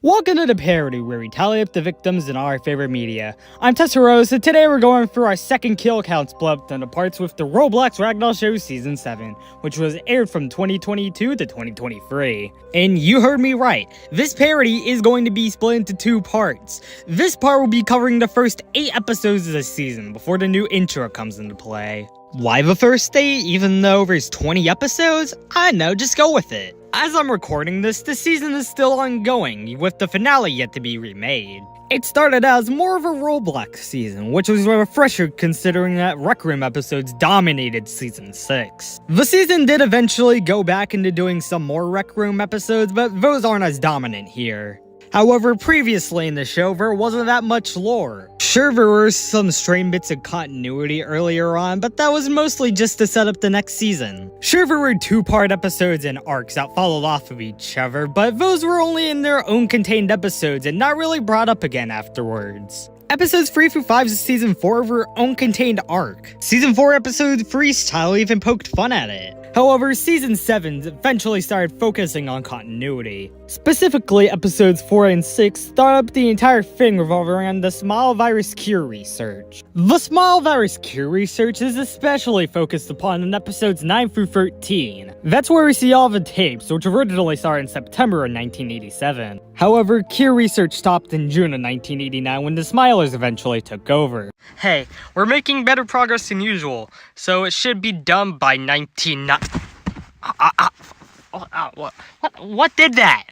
Welcome to the Parody, where we tally up the victims in our favorite media. I'm Tessa Rose, and today we're going through our second kill count split up into parts with the Roblox Ragdoll Show Season 7, which was aired from 2022 to 2023. And you heard me right, this parody is going to be split into two parts. This part will be covering the first 8 episodes of the season before the new intro comes into play. Why the first 8, even though there's 20 episodes? I don't know, just go with it. As I'm recording this, the season is still ongoing, with the finale yet to be remade. It started as more of a Roblox season, which was a refresher considering that Rec Room episodes dominated Season 6. The season did eventually go back into doing some more Rec Room episodes, but those aren't as dominant here. However, previously in the show, there wasn't that much lore. Sure, there were some strange bits of continuity earlier on, but that was mostly just to set up the next season. Sure, there were 2-part episodes and arcs that followed off of each other, but those were only in their own contained episodes and not really brought up again afterwards. Episodes 3 through 5 of Season 4 were their own contained arc. Season 4 Episode 3's title even poked fun at it. However, Season 7 eventually started focusing on continuity. Specifically, Episodes 4 and 6 start up the entire thing revolving around the small virus cure research. The small virus cure research is especially focused upon in Episodes 9 through 13. That's where we see all the tapes, which originally started in September of 1987. However, cure research stopped in June of 1989 when the Smilers eventually took over. Hey, we're making better progress than usual, so it should be done by 1990. What did that?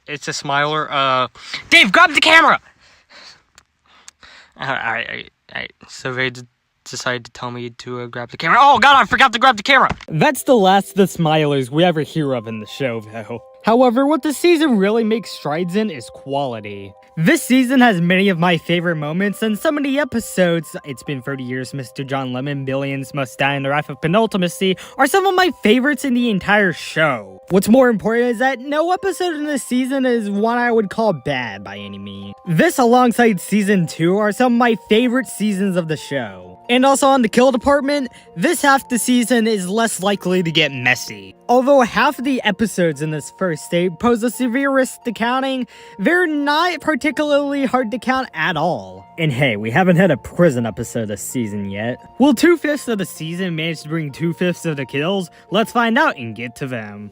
It's a Smiler. Dave, grab the camera! Alright. So they decided to tell me to grab the camera. Oh god, I forgot to grab the camera! That's the last of the Smilers we ever hear of in the show, though. However, what the season really makes strides in is quality. This season has many of my favorite moments, and some of the episodes, It's Been 30 Years, Mr. John Lemon, Billions Must Die, and The Wrath of Penultimacy, are some of my favorites in the entire show. What's more important is that no episode in this season is one I would call bad by any means. This, alongside Season 2, are some of my favorite seasons of the show. And also on the kill department, this half the season is less likely to get messy. Although half of the episodes in this first state pose a severe risk to counting, they're not particularly hard to count at all. And hey, we haven't had a prison episode this season yet. Will 2/5 of the season manage to bring 2/5 of the kills? Let's find out and get to them.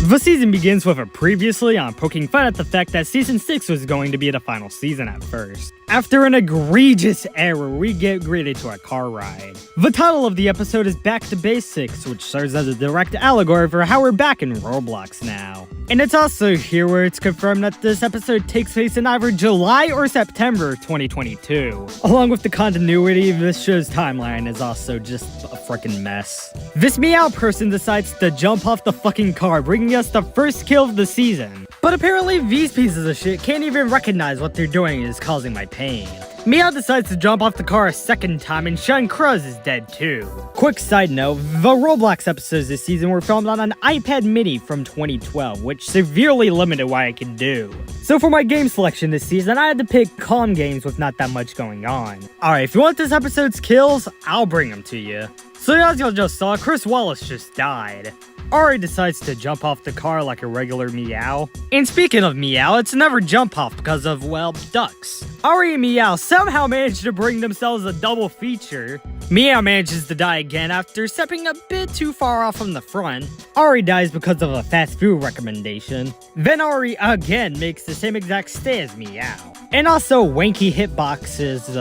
The season begins with a previously on poking fun at the fact that Season 6 was going to be the final season at first. After an egregious error, we get greeted to a car ride. The title of the episode is Back to Basics, which serves as a direct allegory for how we're back in Roblox now. And it's also here where it's confirmed that this episode takes place in either July or September 2022. Along with the continuity, this show's timeline is also just a freaking mess. This meow person decides to jump off the fucking car, bringing us the first kill of the season. But apparently these pieces of shit can't even recognize what they're doing is causing my pain. Meow decides to jump off the car a second time, and Sean Cruz is dead too. Quick side note, the Roblox episodes this season were filmed on an iPad mini from 2012, which severely limited what I could do. So for my game selection this season, I had to pick calm games with not that much going on. Alright, if you want this episode's kills, I'll bring them to you. So as y'all just saw, Chris Wallace just died. Ari decides to jump off the car like a regular Meow. And speaking of Meow, it's never jump off because of, well, ducks. Ari and Meow somehow manage to bring themselves a double feature. Meow manages to die again after stepping a bit too far off from the front. Ari dies because of a fast food recommendation. Then Ari again makes the same exact stay as Meow. And also wanky hitboxes,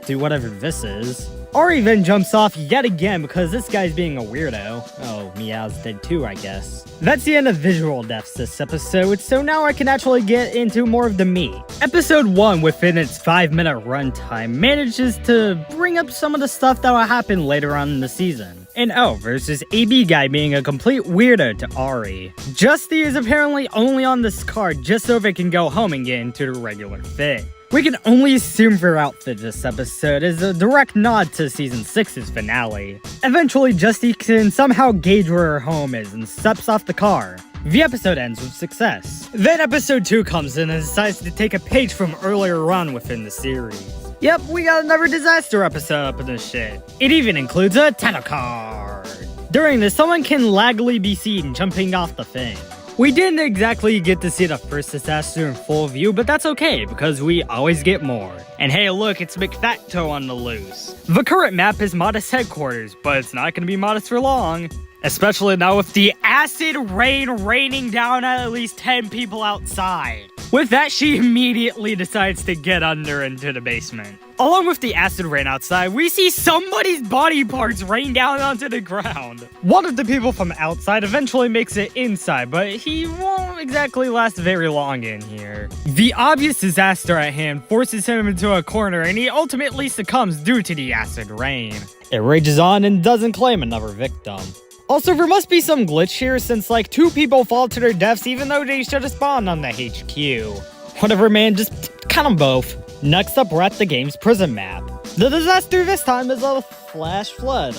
do whatever this is. Ari then jumps off yet again because this guy's being a weirdo. Oh, Meow's dead too, I guess. That's the end of visual deaths this episode, so now I can actually get into more of the meat. Episode 1, within its 5-minute runtime, manages to bring up some of the stuff that will happen later on in the season. And oh, versus AB guy being a complete weirdo to Ari. Justy is apparently only on this card just so they can go home and get into the regular fit. We can only assume her outfit this episode is a direct nod to Season 6's finale. Eventually, Justy can somehow gauge where her home is and steps off the car. The episode ends with success. Then Episode 2 comes in and decides to take a page from earlier on within the series. Yep, we got another disaster episode up in this shit. It even includes a title card. During this, someone can laggily be seen jumping off the thing. We didn't exactly get to see the first disaster in full view, but that's okay, because we always get more. And hey look, it's McFacto on the loose. The current map is Modest Headquarters, but it's not gonna be modest for long. Especially now with the acid rain raining down at least 10 people outside. With that, she immediately decides to get under into the basement. Along with the acid rain outside, we see somebody's body parts rain down onto the ground. One of the people from outside eventually makes it inside, but he won't exactly last very long in here. The obvious disaster at hand forces him into a corner, and he ultimately succumbs due to the acid rain. It rages on and doesn't claim another victim. Also, there must be some glitch here since like 2 people fall to their deaths even though they should have spawned on the HQ. Whatever man, just count them both. Next up, we're at the game's prison map. The disaster this time is a flash flood.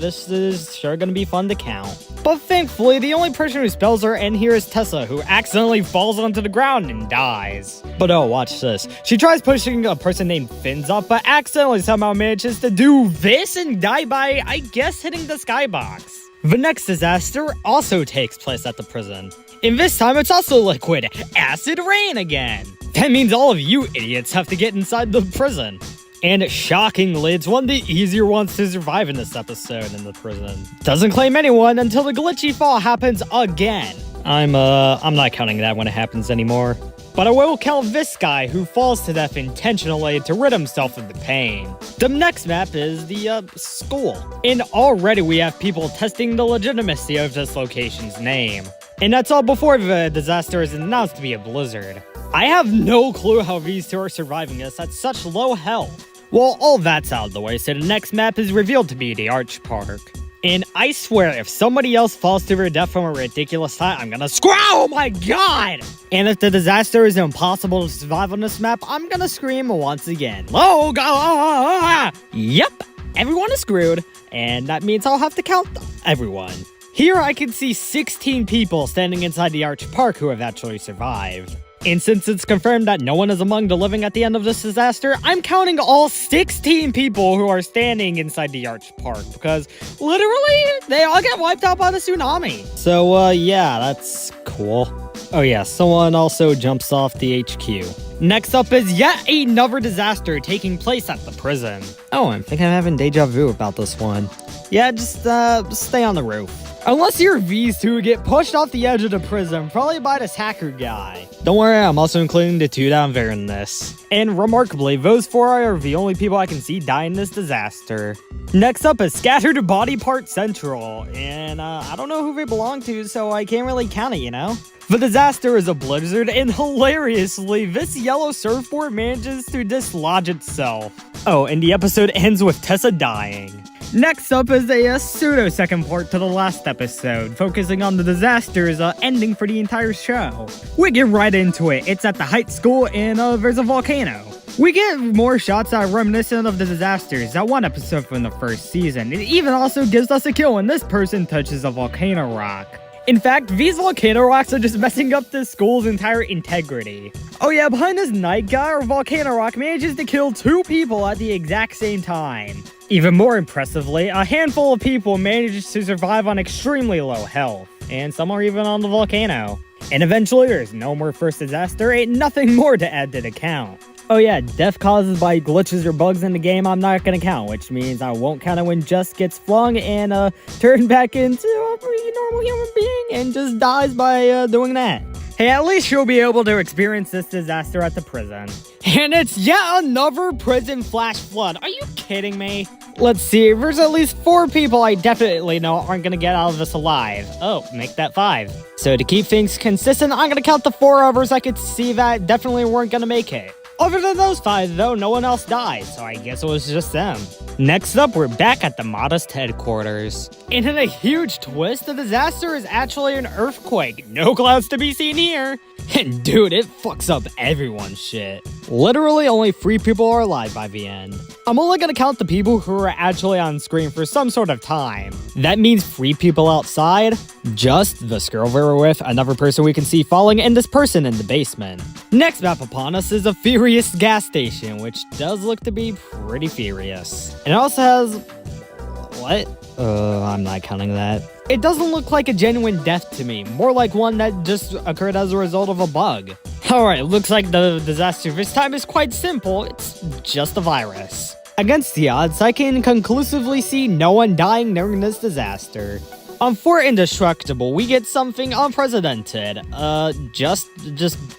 This is sure gonna be fun to count. But thankfully, the only person who spells her in here is Tessa, who accidentally falls onto the ground and dies. But oh, watch this. She tries pushing a person named Fins up, but accidentally somehow manages to do this and die by, I guess, hitting the skybox. The next disaster also takes place at the prison. And this time, it's also liquid acid rain again. That means all of you idiots have to get inside the prison. And shockingly, it's one of the easier ones to survive in this episode in the prison. Doesn't claim anyone until the glitchy fall happens again. I'm not counting that when it happens anymore. But I will count this guy who falls to death intentionally to rid himself of the pain. The next map is the school. And already we have people testing the legitimacy of this location's name. And that's all before the disaster is announced to be a blizzard. I have no clue how these two are surviving this at such low health. Well, all that's out of the way, so the next map is revealed to be the Arch Park. And I swear, if somebody else falls to their death from a ridiculous height, I'm gonna scream, oh my god! And if the disaster is impossible to survive on this map, I'm gonna scream once again. Oh god! Yep, everyone is screwed, and that means I'll have to count everyone. Here I can see 16 people standing inside the Arch Park who have actually survived. And since it's confirmed that no one is among the living at the end of this disaster, I'm counting all 16 people who are standing inside the Arch Park, because literally, they all get wiped out by the tsunami. So, yeah, that's cool. Oh yeah, someone also jumps off the HQ. Next up is yet another disaster taking place at the prison. Oh, I think I'm having deja vu about this one. Yeah, just stay on the roof. Unless you're these two who get pushed off the edge of the prison, probably by this hacker guy. Don't worry, I'm also including the 2 down there in this. And remarkably, those 4 are the only people I can see die in this disaster. Next up is Scattered Body Part Central, and I don't know who they belong to, so I can't really count it, you know? The disaster is a blizzard, and hilariously, this yellow surfboard manages to dislodge itself. Oh, and the episode ends with Tessa dying. Next up is a pseudo-second part to the last episode, focusing on the disaster's ending for the entire show. We get right into it. It's at the Heights School, and there's a volcano. We get more shots that are reminiscent of the disasters that one episode from the first season. It even also gives us a kill when this person touches a volcano rock. In fact, these volcano rocks are just messing up the school's entire integrity. Oh yeah, behind this night guy or volcano rock manages to kill 2 people at the exact same time. Even more impressively, a handful of people manages to survive on extremely low health, and some are even on the volcano. And eventually there's no more first disaster, ain't nothing more to add to the count. Oh yeah, death caused by glitches or bugs in the game I'm not gonna count, which means I won't count it when Jess gets flung and turned back into a pretty normal human being and just dies by doing that. Hey, at least you'll be able to experience this disaster at the prison. And it's yet another prison flash flood. Are you kidding me? Let's see, there's at least 4 people I definitely know aren't gonna get out of this alive. Oh, make that 5. So to keep things consistent, I'm gonna count the 4 others I could see that definitely weren't gonna make it. Other than those 5, though, no one else died, so I guess it was just them. Next up, we're back at the Modest Headquarters. And in a huge twist, the disaster is actually an earthquake. No clouds to be seen here. And dude, it fucks up everyone's shit. Literally only 3 people are alive by the end. I'm only gonna count the people who are actually on screen for some sort of time. That means 3 people outside, just this girl we were with, another person we can see falling, and this person in the basement. Next map upon us is a furious gas station, which does look to be pretty furious. And it also has What? I'm not counting that. It doesn't look like a genuine death to me, more like one that just occurred as a result of a bug. Alright, looks like the disaster this time is quite simple, it's just a virus. Against the odds, I can conclusively see no one dying during this disaster. On For Indestructible, we get something unprecedented. Just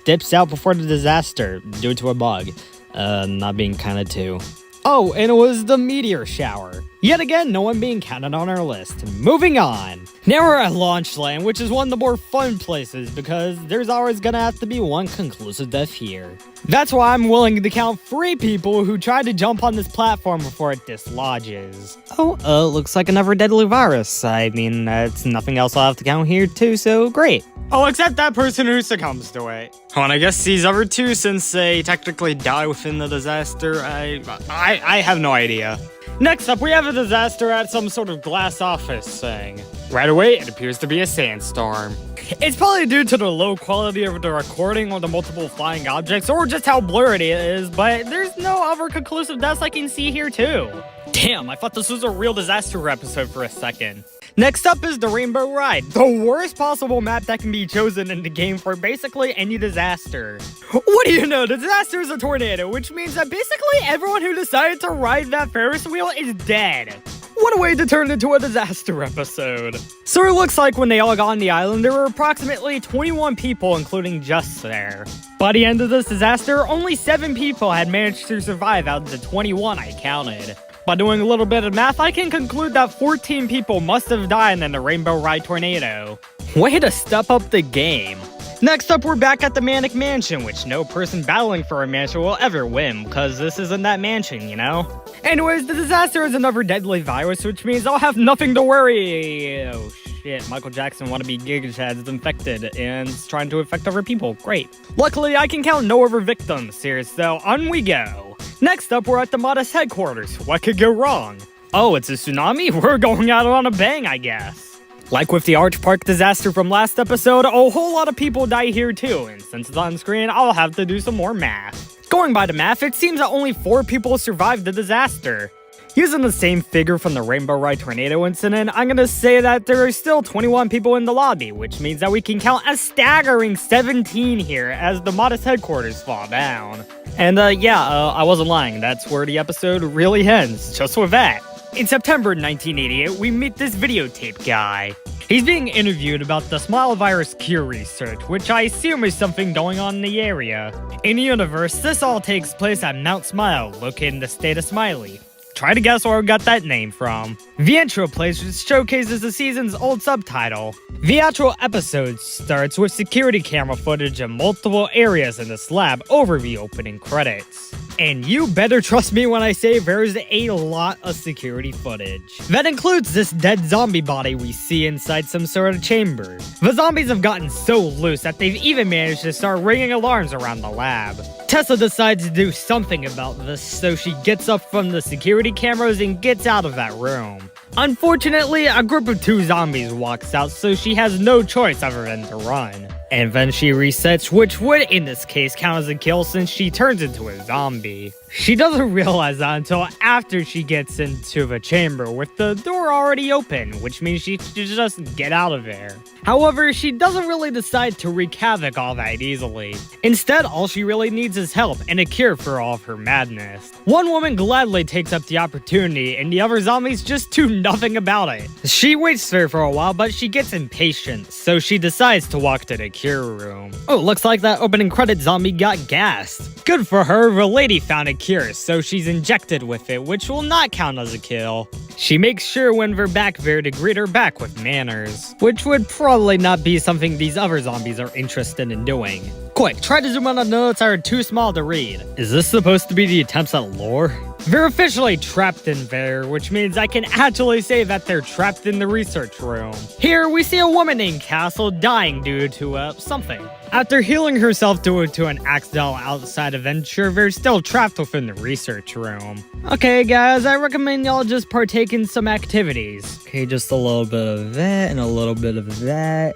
dips out before the disaster due to a bug. Not being counted too. Oh, and it was the meteor shower. Yet again, no one being counted on our list. Moving on. Now we're at Launch Land, which is one of the more fun places because there's always gonna have to be one conclusive death here. That's why I'm willing to count 3 people who tried to jump on this platform before it dislodges. Oh, looks like another deadly virus. I mean, it's nothing else I'll have to count here too, so great. Oh, except that person who succumbs to it. Oh, and I guess these other 2, since they technically die within the disaster, I have no idea. Next up, we have a disaster at some sort of glass office thing. Right away, it appears to be a sandstorm. It's probably due to the low quality of the recording or the multiple flying objects, or just how blurry it is, but there's no other conclusive deaths I can see here too. Damn, I thought this was a real disaster episode for a second. Next up is the Rainbow Ride, the worst possible map that can be chosen in the game for basically any disaster. What do you know, the disaster is a tornado, which means that basically everyone who decided to ride that Ferris wheel is dead. What a way to turn into a disaster episode. So it looks like when they all got on the island, there were approximately 21 people, including Just there. By the end of this disaster, only 7 people had managed to survive out of the 21 I counted. By doing a little bit of math, I can conclude that 14 people must have died in the Rainbow Ride tornado. Way to step up the game. Next up, we're back at the Manic Mansion, which no person battling for a mansion will ever win, because this isn't that mansion, you know? Anyways, the disaster is another deadly virus, which means I'll have nothing to worry. Oh shit, Michael Jackson wannabe Giga Chad is infected and is trying to infect other people. Great. Luckily, I can count no other victims here, so on we go. Next up, we're at the Modest headquarters. What could go wrong? Oh, it's a tsunami? We're going out on a bang, I guess. Like with the Arch Park disaster from last episode, a whole lot of people die here too, and since it's on screen, I'll have to do some more math. Going by the math, it seems that only 4 people survived the disaster. Using the same figure from the Rainbow Ride tornado incident, I'm gonna say that there are still 21 people in the lobby, which means that we can count a staggering 17 here as the Modest headquarters fall down. And I wasn't lying, that's where the episode really ends, just with that. In September 1988, we meet this videotape guy. He's being interviewed about the Smile virus cure research, which I assume is something going on in the area. In the universe, this all takes place at Mount Smile, located in the state of Smiley. Try to guess where I got that name from. The intro plays, which showcases the season's old subtitle. The actual episode starts with security camera footage of multiple areas in this lab over the opening credits. And you better trust me when I say there's a lot of security footage. That includes this dead zombie body we see inside some sort of chamber. The zombies have gotten so loose that they've even managed to start ringing alarms around the lab. Tessa decides to do something about this, so she gets up from the security cameras and gets out of that room. Unfortunately, a group of 2 zombies walks out, so she has no choice other than to run. And then she resets, which would in this case count as a kill since she turns into a zombie. She doesn't realize that until after she gets into the chamber with the door already open, which means she should just get out of there. However, she doesn't really decide to wreak havoc all that easily. Instead, all she really needs is help and a cure for all of her madness. One woman gladly takes up the opportunity and the other zombies just do nothing about it. She waits there for a while, but she gets impatient, so she decides to walk to the cure room. Oh, looks like that opening credit zombie got gassed. Good for her, the lady found a cure, so she's injected with it, which will not count as a kill. She makes sure when we're back there to greet her back with manners, which would probably not be something these other zombies are interested in doing. Quick, try to zoom on the notes that are too small to read. Is this supposed to be the attempts at lore? They're officially trapped in there, which means I can actually say that they're trapped in the research room. Here, we see a woman named Castle dying due to, something. After healing herself due to an accidental outside adventure, they're still trapped within the research room. Okay, guys, I recommend y'all just partake in some activities. Okay, just a little bit of that and a little bit of that.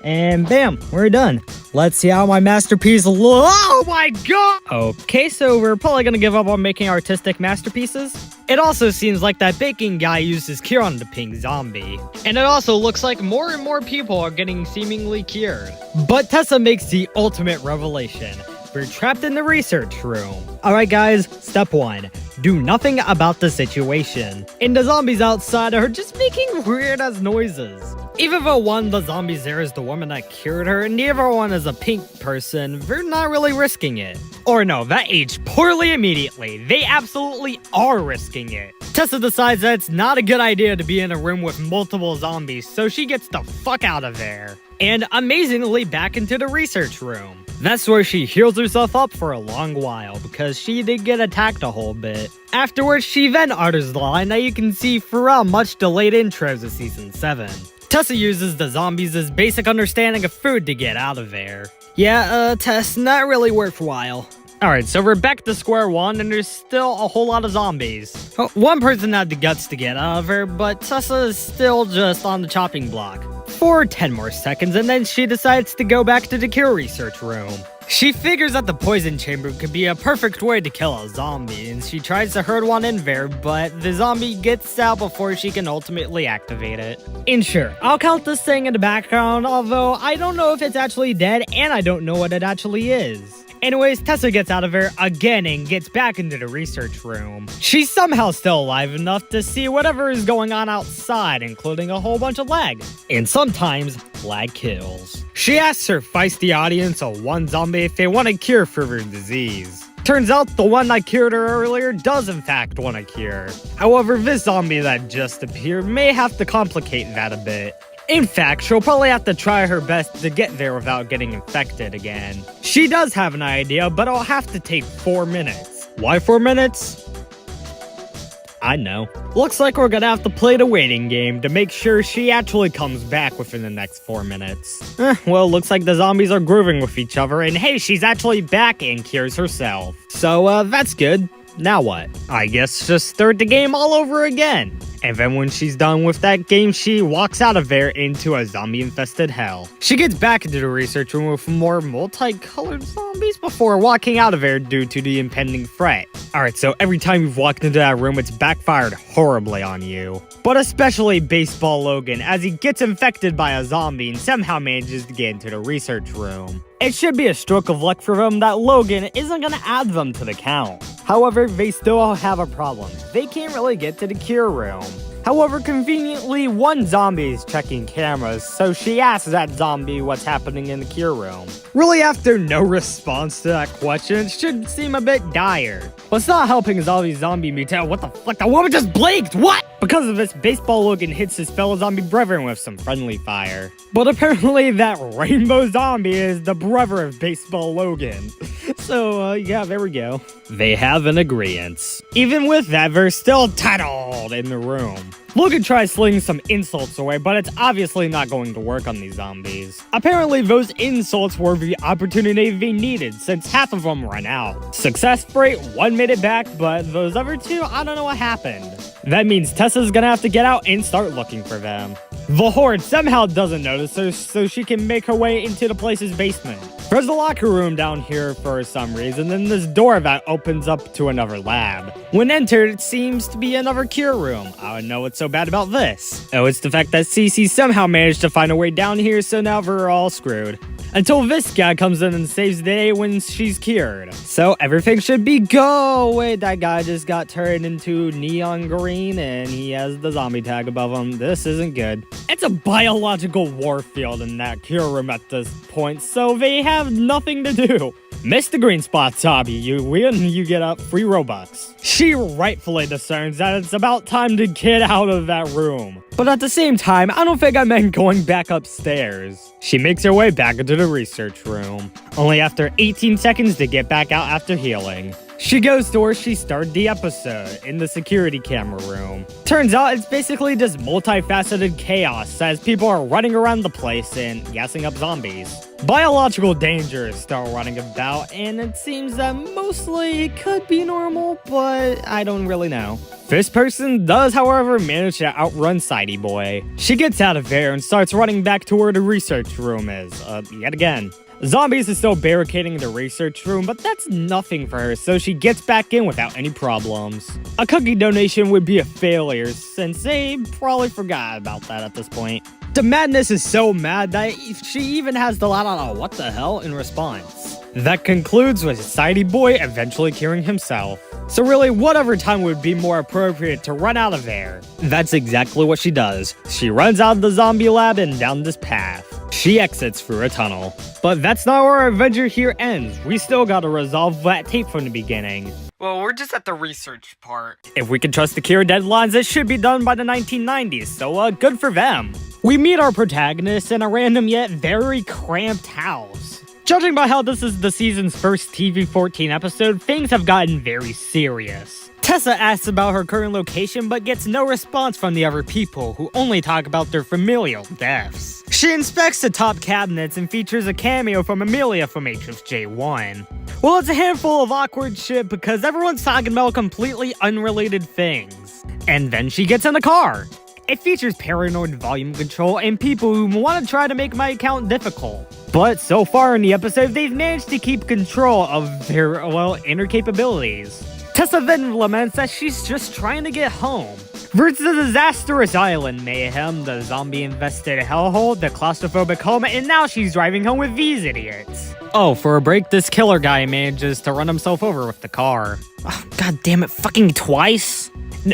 And bam, we're done. Let's see how my masterpiece looks. Oh my god! Okay, so we're probably gonna give up on making artistic masterpieces. It also seems like that baking guy used his cure on the pink zombie. And it also looks like more and more people are getting seemingly cured. But Tessa makes the ultimate revelation. We're trapped in the research room. Alright guys, step 1. Do nothing about the situation. And the zombies outside are just making weird ass noises. Even though one of the zombies there is the woman that cured her, and the other one is a pink person, they're not really risking it. Or no, that aged poorly immediately. They absolutely are risking it. Tessa decides that it's not a good idea to be in a room with multiple zombies, so she gets the fuck out of there. And amazingly back into the research room. That's where she heals herself up for a long while, because she did get attacked a whole bit. Afterwards, she then utters the line that you can see throughout much delayed intros of Season 7. Tessa uses the zombies' basic understanding of food to get out of there. Yeah, Tess, not really worthwhile. Alright, so we're back to square one, and there's still a whole lot of zombies. One person had the guts to get out of her, but Tessa is still just on the chopping block. For 10 more seconds, and then she decides to go back to the cure research room. She figures that the poison chamber could be a perfect way to kill a zombie, and she tries to herd one in there, but the zombie gets out before she can ultimately activate it. And sure, I'll count this thing in the background, although I don't know if it's actually dead, and I don't know what it actually is. Anyways, Tessa gets out of there again and gets back into the research room. She's somehow still alive enough to see whatever is going on outside, including a whole bunch of lag. And sometimes, lag kills. She asks her feisty audience of one zombie if they want a cure for their disease. Turns out the one that cured her earlier does in fact want a cure. However, this zombie that just appeared may have to complicate that a bit. In fact, she'll probably have to try her best to get there without getting infected again. She does have an idea, but it'll have to take 4 minutes. Why 4 minutes? I know. Looks like we're gonna have to play the waiting game to make sure she actually comes back within the next 4 minutes. Well, looks like the zombies are grooving with each other, and hey, she's actually back and cures herself. So, that's good. Now what? I guess just start the game all over again. And then when she's done with that game, she walks out of there into a zombie-infested hell. She gets back into the research room with more multicolored zombies before walking out of there due to the impending threat. Alright, so every time you've walked into that room, it's backfired horribly on you. But especially Baseball Logan, as he gets infected by a zombie and somehow manages to get into the research room. It should be a stroke of luck for them that Logan isn't gonna add them to the count. However, they still have a problem. They can't really get to the cure room. However, conveniently, one zombie is checking cameras, so she asks that zombie what's happening in the cure room. Really, after no response to that question, it should seem a bit dire. What's not helping is all these zombie mutant. What the fuck? The woman just blinked! What? Because of this, Baseball Logan hits his fellow zombie brethren with some friendly fire. But apparently that rainbow zombie is the brother of Baseball Logan. So, yeah, there we go. They have an agreement. Even with that, they're still tunneled in the room. Logan tries slinging some insults away, but it's obviously not going to work on these zombies. Apparently, those insults were the opportunity they needed, since half of them ran out. Success rate, one made it back, but those other two, I don't know what happened. That means Tessa's gonna have to get out and start looking for them. The Horde somehow doesn't notice her, so she can make her way into the place's basement. There's a locker room down here for some reason, and this door that opens up to another lab. When entered, it seems to be another cure room. I don't know what's so bad about this. Oh, it's the fact that Cece somehow managed to find a way down here, so now we're all screwed. Until this guy comes in and saves the day when she's cured. So everything should be go. Wait, that guy just got turned into neon green and he has the zombie tag above him. This isn't good. It's a biological warfield in that cure room at this point, so they have nothing to do. Miss the green spot, Toby. You win, you get up free Robux. She rightfully discerns that it's about time to get out of that room. But at the same time, I don't think I meant going back upstairs. She makes her way back into the research room, only after 18 seconds to get back out after healing. She goes to where she started the episode, in the security camera room. Turns out it's basically just multifaceted chaos as people are running around the place and gassing up zombies. Biological dangers start running about, and it seems that mostly it could be normal, but I don't really know. This person does, however, manage to outrun Sidey Boy. She gets out of there and starts running back to where the research room is, yet again. Zombies are still barricading the research room, but that's nothing for her, so she gets back in without any problems. A cookie donation would be a failure, since they probably forgot about that at this point. The madness is so mad that she even has to let out a "what the hell" in response. That concludes with Society Boy eventually curing himself. So really, whatever time would be more appropriate to run out of there. That's exactly what she does. She runs out of the zombie lab and down this path. She exits through a tunnel. But that's not where our adventure here ends. We still gotta resolve that tape from the beginning. Well, we're just at the research part. If we can trust the cure deadlines, it should be done by the 1990s, so good for them. We meet our protagonist in a random yet very cramped house. Judging by how this is the season's first TV-14 episode, things have gotten very serious. Tessa asks about her current location but gets no response from the other people, who only talk about their familial deaths. She inspects the top cabinets and features a cameo from Amelia from HFJ1. Well, it's a handful of awkward shit because everyone's talking about completely unrelated things. And then she gets in the car. It features paranoid volume control and people who want to try to make my account difficult. But so far in the episode, they've managed to keep control of their, inner capabilities. Tessa then laments that she's just trying to get home. There's the disastrous island mayhem, the zombie-infested hellhole, the claustrophobic home, and now she's driving home with these idiots. Oh, for a break, this killer guy manages to run himself over with the car. Oh, God damn it, fucking twice?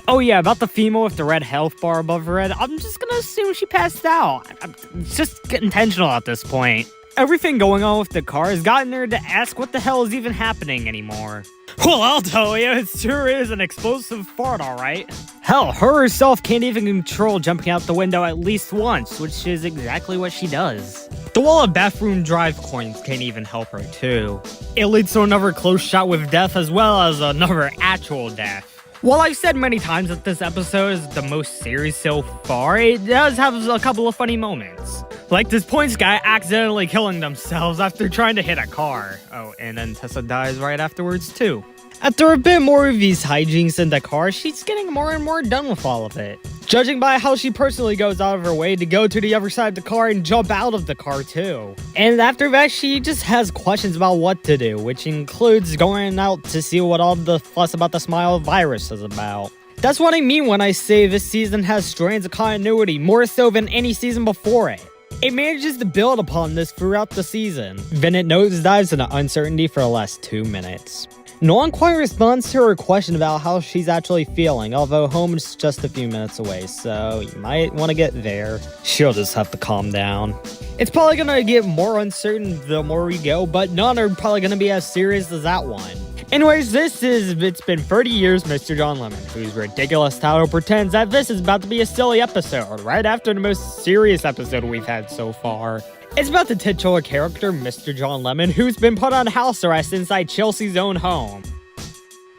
Oh yeah, about the female with the red health bar above her head, I'm just gonna assume she passed out. It's just intentional at this point. Everything going on with the car has gotten her to ask what the hell is even happening anymore. Well, I'll tell you, it sure is an explosive fart, alright. Hell, her herself can't even control jumping out the window at least once, which is exactly what she does. The wall of bathroom drive coins can't even help her, too. It leads to another close shot with death as well as another actual death. While I've said many times that this episode is the most serious so far, it does have a couple of funny moments. Like this points guy accidentally killing themselves after trying to hit a car. Oh, and then Tessa dies right afterwards too. After a bit more of these hijinks in the car, she's getting more and more done with all of it. Judging by how she personally goes out of her way to go to the other side of the car and jump out of the car too. And after that, she just has questions about what to do, which includes going out to see what all the fuss about the smile virus is about. That's what I mean when I say this season has strands of continuity, more so than any season before it. It manages to build upon this throughout the season. Then it nosedives into uncertainty for the last 2 minutes. No one quite responds to her question about how she's actually feeling, although home is just a few minutes away, so you might want to get there. She'll just have to calm down. It's probably gonna get more uncertain the more we go, but none are probably gonna be as serious as that one. Anyways, it's been 30 years, Mr. John Lemon, whose ridiculous title pretends that this is about to be a silly episode, right after the most serious episode we've had so far. It's about the titular character, Mr. John Lemon, who's been put on house arrest inside Chelsea's own home.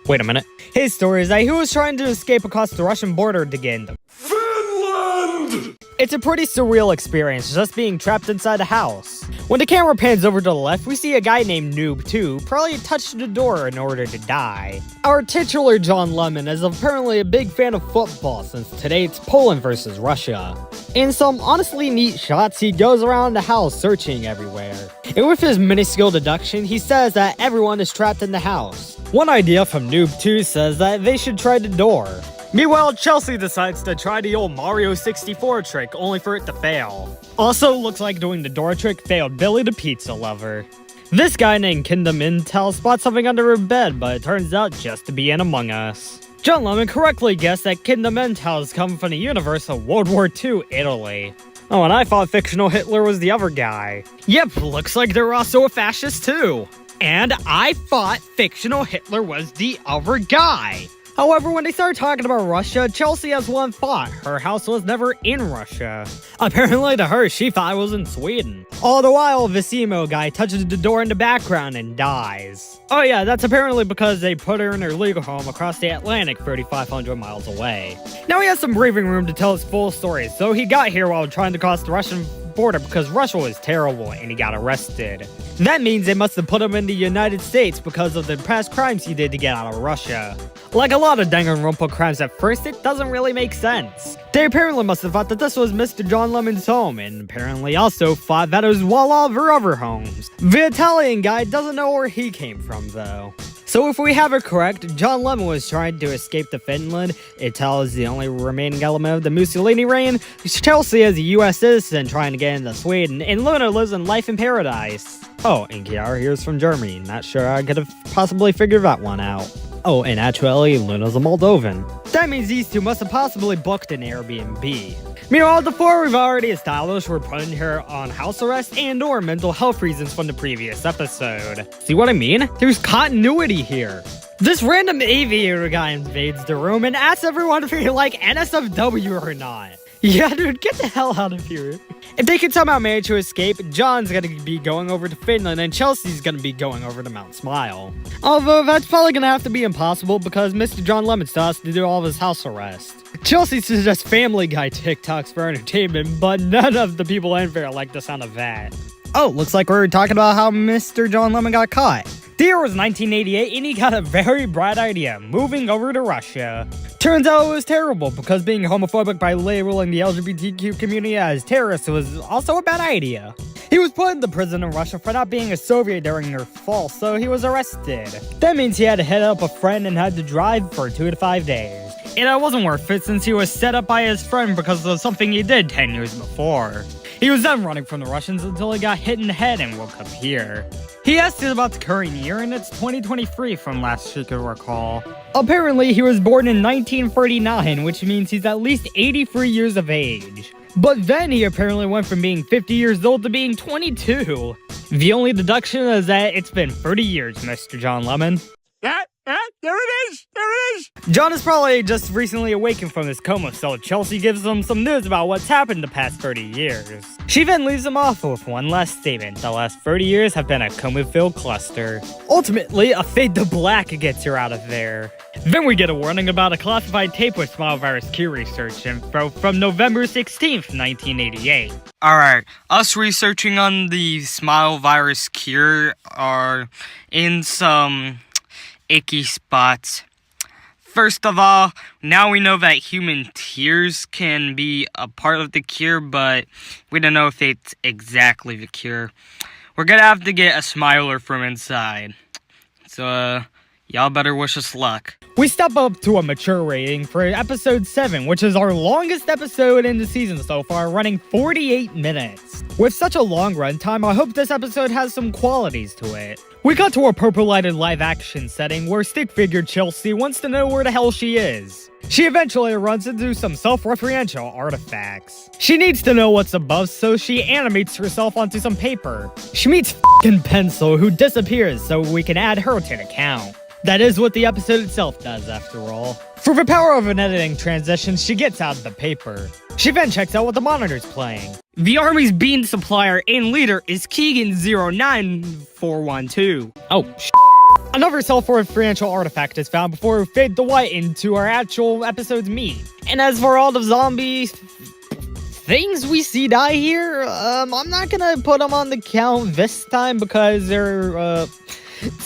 Wait a minute. His story is that he was trying to escape across the Russian border to get into Finland! It's a pretty surreal experience, just being trapped inside a house. When the camera pans over to the left, we see a guy named Noob 2 probably touched the door in order to die. Our titular John Lemon is apparently a big fan of football, since today it's Poland versus Russia. In some honestly neat shots, he goes around the house searching everywhere. And with his minuscule deduction, he says that everyone is trapped in the house. One idea from Noob 2 says that they should try the door. Meanwhile, Chelsea decides to try the old Mario 64 trick, only for it to fail. Also, looks like doing the door trick failed Billy the pizza lover. This guy named Kingdom Intel spots something under her bed, but it turns out just to be an Among Us. John Lemon correctly guessed that Kingdom Intel is coming from the universe of World War II Italy. Oh, and I thought fictional Hitler was the other guy. Yep, looks like they're also a fascist too. And I thought fictional Hitler was the other guy. However, when they started talking about Russia, Chelsea has one thought. Her house was never in Russia. Apparently to her, she thought it was in Sweden. All the while, this emo guy touches the door in the background and dies. Oh yeah, that's apparently because they put her in her legal home across the Atlantic 3,500 miles away. Now he has some breathing room to tell his full story, so he got here while trying to cross the Russian border because Russia was terrible and he got arrested. That means they must have put him in the United States because of the past crimes he did to get out of Russia. Like a lot of Danganronpa crimes at first, it doesn't really make sense. They apparently must have thought that this was Mr. John Lemon's home, and apparently also thought that it was all of her other homes. The Italian guy doesn't know where he came from, though. So if we have it correct, John Lemon was trying to escape to Finland, Italy is the only remaining element of the Mussolini reign, Chelsea is a US citizen trying to get into Sweden, and Luna lives in life in paradise. Oh, and Kiara here's from Germany, not sure I could have possibly figured that one out. Oh, and actually, Luna's a Moldovan. That means these two must have possibly booked an Airbnb. Meanwhile, the four we've already established were putting her on house arrest and or mental health reasons from the previous episode. See what I mean? There's continuity here. This random aviator guy invades the room and asks everyone if they like NSFW or not. Yeah, dude, get the hell out of here. If they can somehow manage to escape, John's gonna be going over to Finland and Chelsea's gonna be going over to Mount Smile. Although that's probably gonna have to be impossible because Mr. John Lemon still has to do all of his house arrest. Chelsea suggests Family Guy TikToks for entertainment, but none of the people in there like the sound of that. Oh, looks like we're talking about how Mr. John Lemon got caught. The year was 1988 and he got a very bright idea, moving over to Russia. Turns out it was terrible because being homophobic by labeling the LGBTQ community as terrorists was also a bad idea. He was put into prison in Russia for not being a Soviet during their fall, so he was arrested. That means he had to hit up a friend and had to drive for 2 to 5 days. And it wasn't worth it since he was set up by his friend because of something he did 10 years before. He was then running from the Russians until he got hit in the head and woke up here. He asked about the current year, and it's 2023 from last she could recall. Apparently, he was born in 1939, which means he's at least 83 years of age. But then he apparently went from being 50 years old to being 22. The only deduction is that it's been 30 years, Mr. John Lemon. There it is! There it is! John is probably just recently awakened from his coma, so Chelsea gives him some news about what's happened the past 30 years. She then leaves him off with one last statement. The last 30 years have been a coma-filled cluster. Ultimately, a fade to black gets her out of there. Then we get a warning about a classified tape with smile virus cure research info from November 16th, 1988. Alright, us researching on the smile virus cure are in some icky spots. First of all, now we know that human tears can be a part of the cure, but we don't know if it's exactly the cure. We're gonna have to get a smiler from inside. So, y'all better wish us luck. We step up to a mature rating for episode 7, which is our longest episode in the season so far, running 48 minutes. With such a long runtime, I hope this episode has some qualities to it. We got to a purple lighted live action setting where stick figure Chelsea wants to know where the hell she is. She eventually runs into some self-referential artifacts. She needs to know what's above, so she animates herself onto some paper. She meets f***ing Pencil, who disappears so we can add her to the count. That is what the episode itself does, after all. For the power of an editing transition, she gets out the paper. She then checks out what the monitor's playing. The Army's bean supplier and leader is Keegan09412. Oh, Another self-referential artifact is found before we fade to white into our actual episode's meat. And as for all the zombie things we see die here, I'm not gonna put them on the count this time because they're,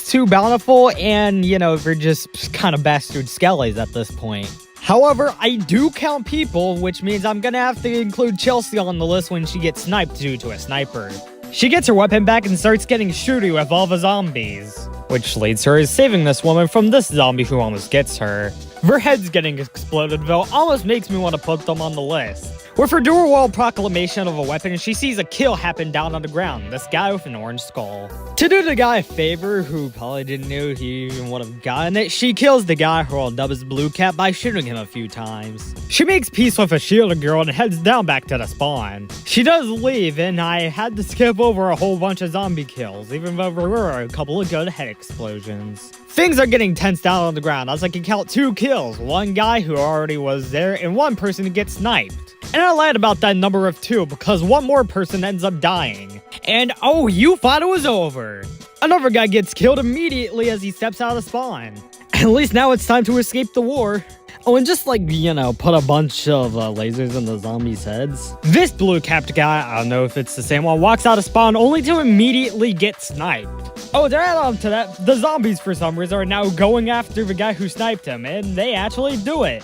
too bountiful and, you know, they're just kind of bastard skellies at this point. However, I do count people, which means I'm gonna have to include Chelsea on the list when she gets sniped due to a sniper. She gets her weapon back and starts getting shooty with all the zombies, which leads her to saving this woman from this zombie who almost gets her. Their heads getting exploded, though, almost makes me want to put them on the list. With her dual-wall proclamation of a weapon, she sees a kill happen down on the ground, this guy with an orange skull. To do the guy a favor, who probably didn't know he even would have gotten it, she kills the guy who will dub his blue cap by shooting him a few times. She makes peace with a shielded girl and heads down back to the spawn. She does leave, and I had to skip over a whole bunch of zombie kills, even though there were a couple of good head explosions. Things are getting tense down on the ground as I can count 2 kills, one guy who already was there and one person who gets sniped. And I lied about that number of 2 because one more person ends up dying. And oh, you thought it was over. Another guy gets killed immediately as he steps out of spawn. At least now it's time to escape the war. Oh, and just like, you know, put a bunch of lasers in the zombies' heads. This blue-capped guy, I don't know if it's the same one, walks out of spawn only to immediately get sniped. Oh, to add on to that, the zombies for some reason are now going after the guy who sniped him, and they actually do it.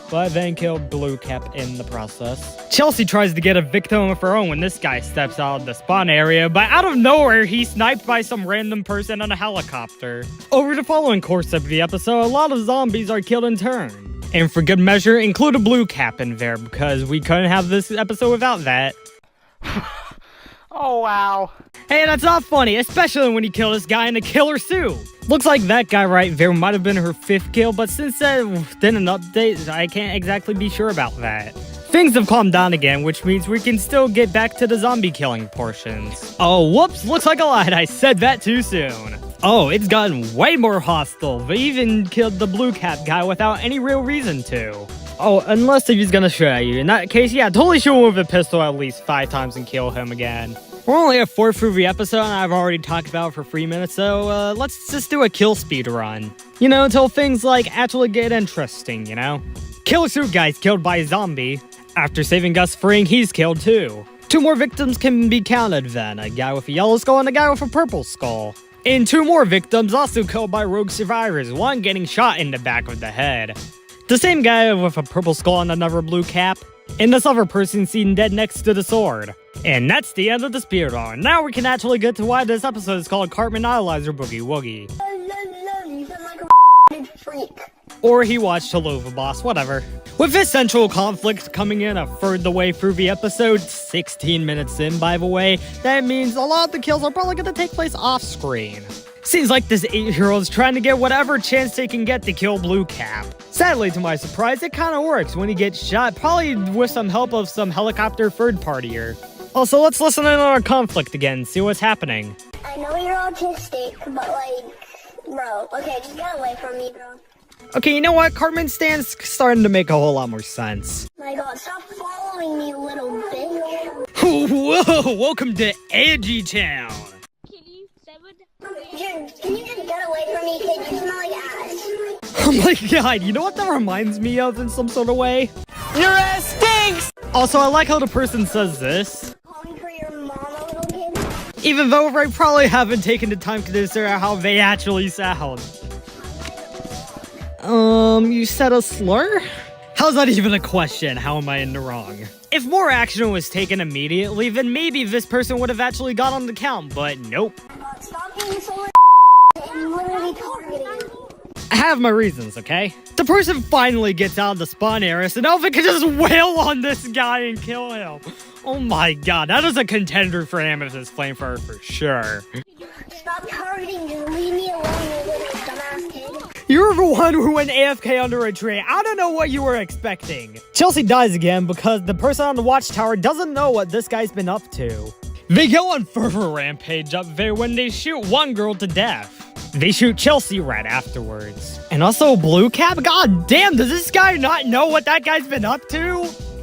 But then kill Blue Cap in the process. Chelsea tries to get a victim of her own when this guy steps out of the spawn area, but out of nowhere, he's sniped by some random person on a helicopter. Over the following course of the episode, a lot of zombies are killed in turn. And for good measure, include a Blue Cap in there, because we couldn't have this episode without that. Oh, wow. Hey, that's not funny, especially when you kill this guy in a killer suit. Looks like that guy right there might have been her 5th kill, but since that didn't update, I can't exactly be sure about that. Things have calmed down again, which means we can still get back to the zombie killing portions. Oh, whoops, looks like I lied, I said that too soon. Oh, it's gotten way more hostile. They even killed the blue cap guy without any real reason to. Oh, unless if he's gonna shoot at you. In that case, yeah, totally shoot him with a pistol at least 5 times and kill him again. We're only at 4 through the episode, and I've already talked about it for 3 minutes, so let's just do a kill speed run. You know, until things like actually get interesting, you know? Killer suit guy's killed by a zombie. After saving Gus freeing, he's killed too. 2 more victims can be counted then, a guy with a yellow skull and a guy with a purple skull. And 2 more victims also killed by rogue survivors, one getting shot in the back of the head. The same guy with a purple skull and another blue cap, and this other person seen dead next to the sword. And that's the end of the speed run. Now we can actually get to why this episode is called Cartman Idolizer Boogie Woogie. You sound like a freak. Or he watched Hello the Boss, whatever. With this central conflict coming in a third the way through the episode, 16 minutes in by the way, that means a lot of the kills are probably going to take place off screen. Seems like this 8-year-old is trying to get whatever chance they can get to kill Blue Cap. Sadly, to my surprise, it kinda works when he gets shot, probably with some help of some helicopter third-partier. Also, let's listen in on our conflict again, see what's happening. I know you're autistic, but like, bro, okay, just get away from me, bro. Okay, you know what? Cartman stand's starting to make a whole lot more sense. My god, stop following me, little bitch. Whoa, welcome to Edgy Town. Can you just get away from me, kid? You smell like ass. Oh my god, you know what that reminds me of in some sort of way? Your ass stinks! Also, I like how the person says this. Calling for your mama, little kid? Even though I probably haven't taken the time to consider how they actually sound. You said a slur? How's that even a question? How am I in the wrong? If more action was taken immediately, then maybe this person would have actually got on the count, but nope. Stop being so I'm literally targeting you. I have my reasons, okay? The person finally gets out of the spawn area, so now they can just wail on this guy and kill him. Oh my god, that is a contender for Amethyst Flamethrower for sure. Stop targeting, just leave me alone, you little dumbass kid. You're the one who went AFK under a tree. I don't know what you were expecting. Chelsea dies again because the person on the watchtower doesn't know what this guy's been up to. They go on fervor rampage up there when they shoot one girl to death. They shoot Chelsea right afterwards. And also Blue Cap? God damn, does this guy not know what that guy's been up to?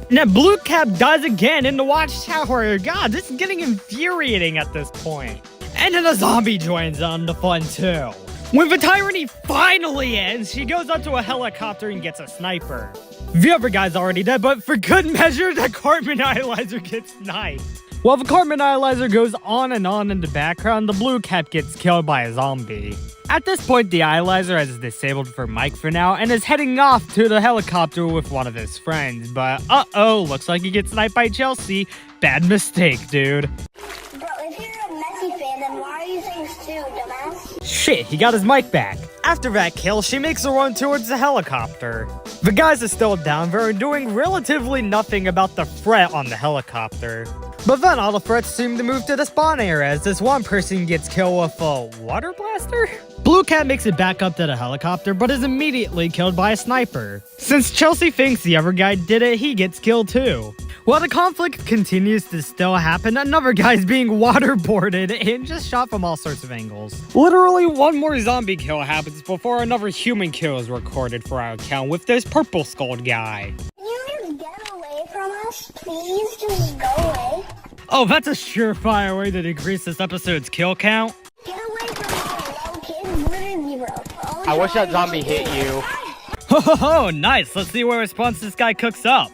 And then Blue Cap dies again in the watchtower. God, this is getting infuriating at this point. And then a zombie joins on the fun too. When the tyranny finally ends, she goes up to a helicopter and gets a sniper. The other guy's already dead, but for good measure, the Cartman Idolizer gets sniped. While the Cartman Idolizer goes on in the background, the blue cap gets killed by a zombie. At this point, the Idolizer has disabled for Mike for now and is heading off to the helicopter with one of his friends, but uh-oh, looks like he gets sniped by Chelsea. Bad mistake, dude. Bro, if you're a Messi fan, then why are you saying Stu, dumbass? Shit, he got his mic back. After that kill, she makes a run towards the helicopter. The guys are still down there and doing relatively nothing about the threat on the helicopter. But then all the threats seem to move to the spawn area as this one person gets killed with a water blaster? Blue Cat makes it back up to the helicopter but is immediately killed by a sniper. Since Chelsea thinks the other guy did it, he gets killed too. While the conflict continues to still happen, another guy's being waterboarded and just shot from all sorts of angles. Literally one more zombie kill happens before another human kill is recorded for our account with this purple skulled guy. Can you just get away from us? Please just go away. Oh, that's a surefire way to decrease this episode's kill count. Get away from me, little kid. Literally, bro. I wish that zombie hit you. Oh, nice. Let's see what response this guy cooks up.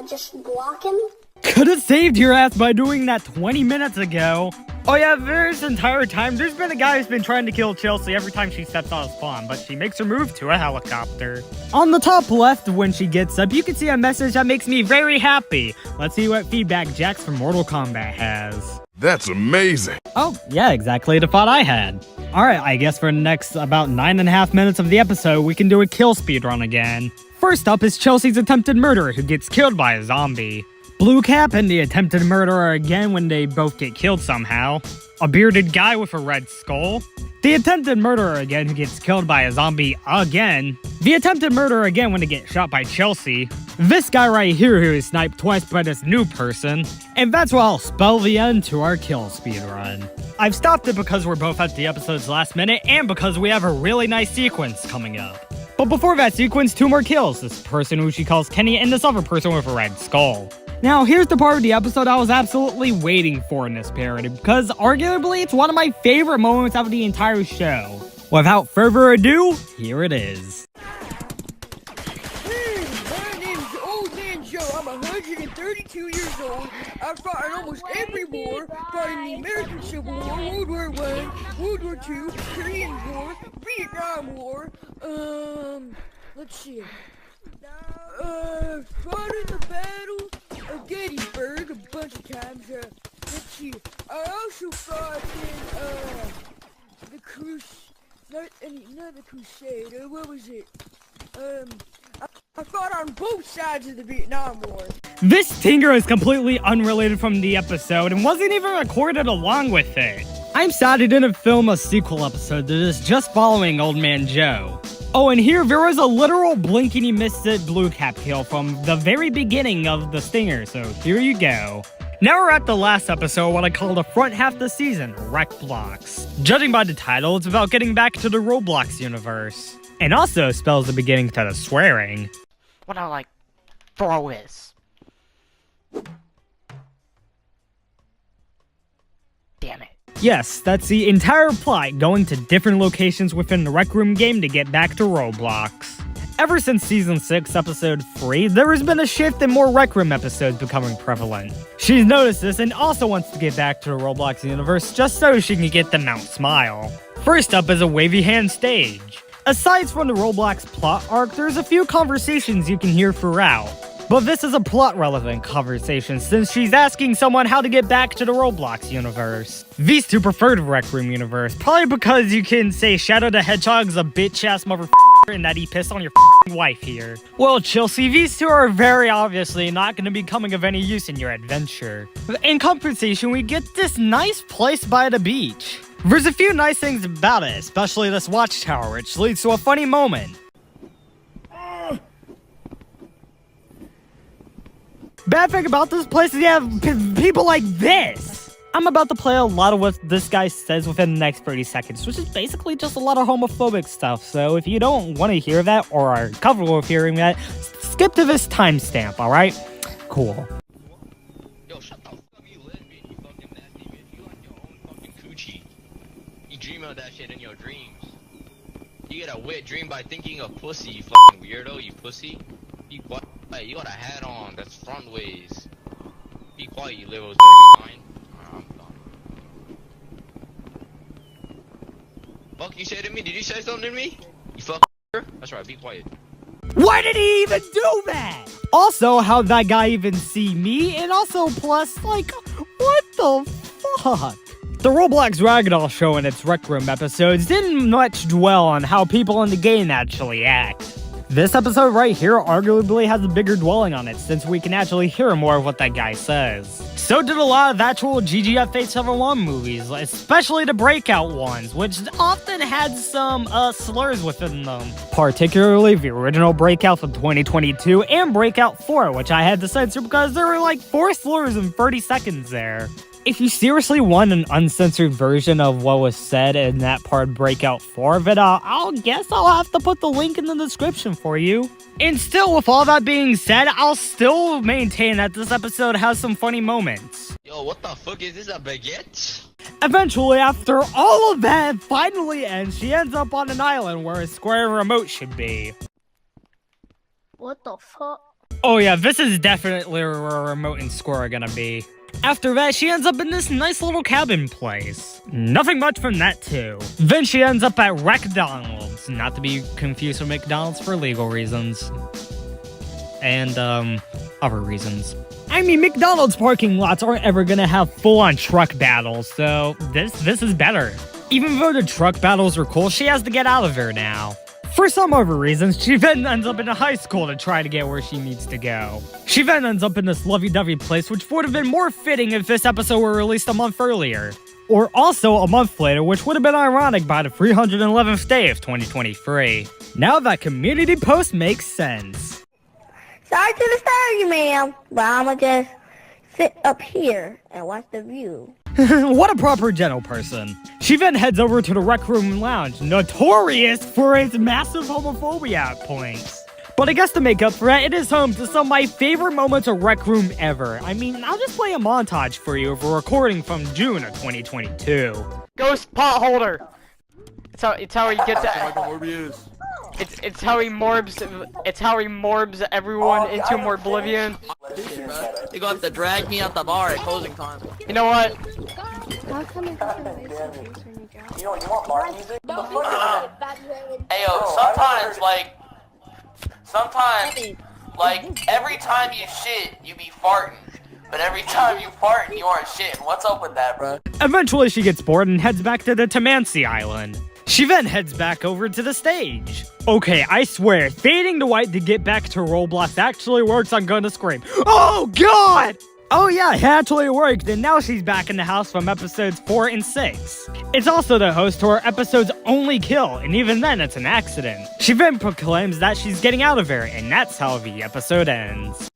Just block him. Could have saved your ass by doing that 20 minutes ago. Oh yeah, this entire time, there's been a guy who's been trying to kill Chelsea every time she steps out of spawn, but she makes her move to a helicopter. On the top left, when she gets up, you can see a message that makes me very happy. Let's see what feedback Jax from Mortal Kombat has. That's amazing. Oh, yeah, exactly the thought I had. Alright, I guess for the next about 9.5 minutes of the episode, we can do a kill speedrun again. First up is Chelsea's attempted murderer, who gets killed by a zombie. Blue Cap and the attempted murderer again when they both get killed somehow. A bearded guy with a red skull. The attempted murderer again who gets killed by a zombie again. The attempted murderer again when they get shot by Chelsea. This guy right here who is sniped twice by this new person. And that's where I'll spell the end to our kill speedrun. I've stopped it because we're both at the episode's last minute and because we have a really nice sequence coming up. But before that sequence, 2 more kills. This person who she calls Kenny and this other person with a red skull. Now, here's the part of the episode I was absolutely waiting for in this parody, because arguably it's one of my favorite moments of the entire show. Without further ado, here it is. Hey, my name's Old Man Joe. I'm 132 years old. I've fought in almost every war, fought in the American Civil War, World War I, World War II, Korean War, Vietnam War, let's see. Fought in the Battle of Gettysburg a bunch of times. Let's see. I also fought in, the not the Crusade, what was it? I fought on both sides of the Vietnam War. This stinger is completely unrelated from the episode and wasn't even recorded along with it. I'm sad I didn't film a sequel episode to this just following Old Man Joe. Oh, and here there was a literal blink and you missed it blue cap kill from the very beginning of the stinger, so here you go. Now we're at the last episode, what I call the front half of the season, Roblox. Judging by the title, it's about getting back to the Roblox universe. And also spells the beginning to the swearing. What I like throw is. Damn it. Yes, that's the entire plot, going to different locations within the Rec Room game to get back to Roblox. Ever since Season 6, Episode 3, there has been a shift in more Rec Room episodes becoming prevalent. She's noticed this and also wants to get back to the Roblox universe just so she can get the Mount Smile. First up is a wavy hand stage. Aside from the Roblox plot arc, there's a few conversations you can hear throughout. But this is a plot-relevant conversation since she's asking someone how to get back to the Roblox universe. These two prefer the Rec Room universe, probably because you can say Shadow the Hedgehog's a bitch-ass motherfucker and that he pissed on your wife here. Well, Chelsea, these two are very obviously not going to be coming of any use in your adventure. In compensation, we get this nice place by the beach. There's a few nice things about it, especially this watchtower, which leads to a funny moment. Bad thing about this place is you have people like this. I'm about to play a lot of what this guy says within the next 30 seconds, which is basically just a lot of homophobic stuff. So if you don't want to hear that or are comfortable with hearing that, skip to this timestamp, alright? Cool. Yo, shut the fuck up, you lesbian, you fucking nasty bitch. You like your own fucking coochie. You dream of that shit in your dreams. You get a wet dream by thinking of pussy, you fucking weirdo, you pussy. Be quiet. You got a hat on that's front ways. Be quiet, you little dirty mind. I'm done. Fuck you say to me? Did you say something to me? You fuck. That's right, be quiet. Why did he even do that? Also, how that guy even see me? And also, plus, like, what the fuck? The Roblox Ragdoll show in its Rec Room episodes didn't much dwell on how people in the game actually act. This episode right here arguably has a bigger dwelling on it since we can actually hear more of what that guy says. So did a lot of actual GGFA 7-1 movies, especially the breakout ones, which often had some slurs within them. Particularly the original Breakout from 2022 and Breakout 4, which I had to censor because there were like 4 slurs in 30 seconds there. If you seriously want an uncensored version of what was said in that part Breakout 4 of it, I'll guess I'll have to put the link in the description for you. And still, with all that being said, I'll still maintain that this episode has some funny moments. Yo, what the fuck is this, a baguette? Eventually, after all of that finally ends, she ends up on an island where a square remote should be. What the fuck? Oh yeah, this is definitely where Remote and Score are gonna be. After that, she ends up in this nice little cabin place. Nothing much from that too. Then she ends up at Ragdoll, not to be confused with McDonald's for legal reasons. And, other reasons. I mean, McDonald's parking lots aren't ever gonna have full-on truck battles, so this is better. Even though the truck battles were cool, she has to get out of there now. For some other reasons, she then ends up in a high school to try to get where she needs to go. She then ends up in this lovey-dovey place, which would have been more fitting if this episode were released a month earlier. Or also a month later, which would have been ironic by the 311th day of 2023. Now that community post makes sense. Sorry to disturb you, ma'am, but I'ma just sit up here and watch the view. What a proper gentle person. She then heads over to the Rec Room Lounge, notorious for its massive homophobia at points. But I guess to make up for that, it is home to some of my favorite moments of Rec Room ever. I mean, I'll just play a montage for you of a recording from June of 2022. Ghost potholder. It's how he gets It's how he morbs everyone into more oblivion. You're gonna have to drag me out the bar at closing time. You know what? How come it doesn't make sense when you drop? You want bar music? Hey yo, sometimes, every time you shit, you be farting. But every time you fart, you aren't shitting. What's up with that, bro? Eventually, she gets bored and heads back to the Tamansi Island. She then heads back over to the stage. Okay, I swear, fading to white to get back to Roblox actually works. I'm gonna scream. Oh god! Oh yeah, it actually worked, and now she's back in the house from episodes 4 and 6. It's also the host to her episode's only kill, and even then it's an accident. She then proclaims that she's getting out of there, and that's how the episode ends.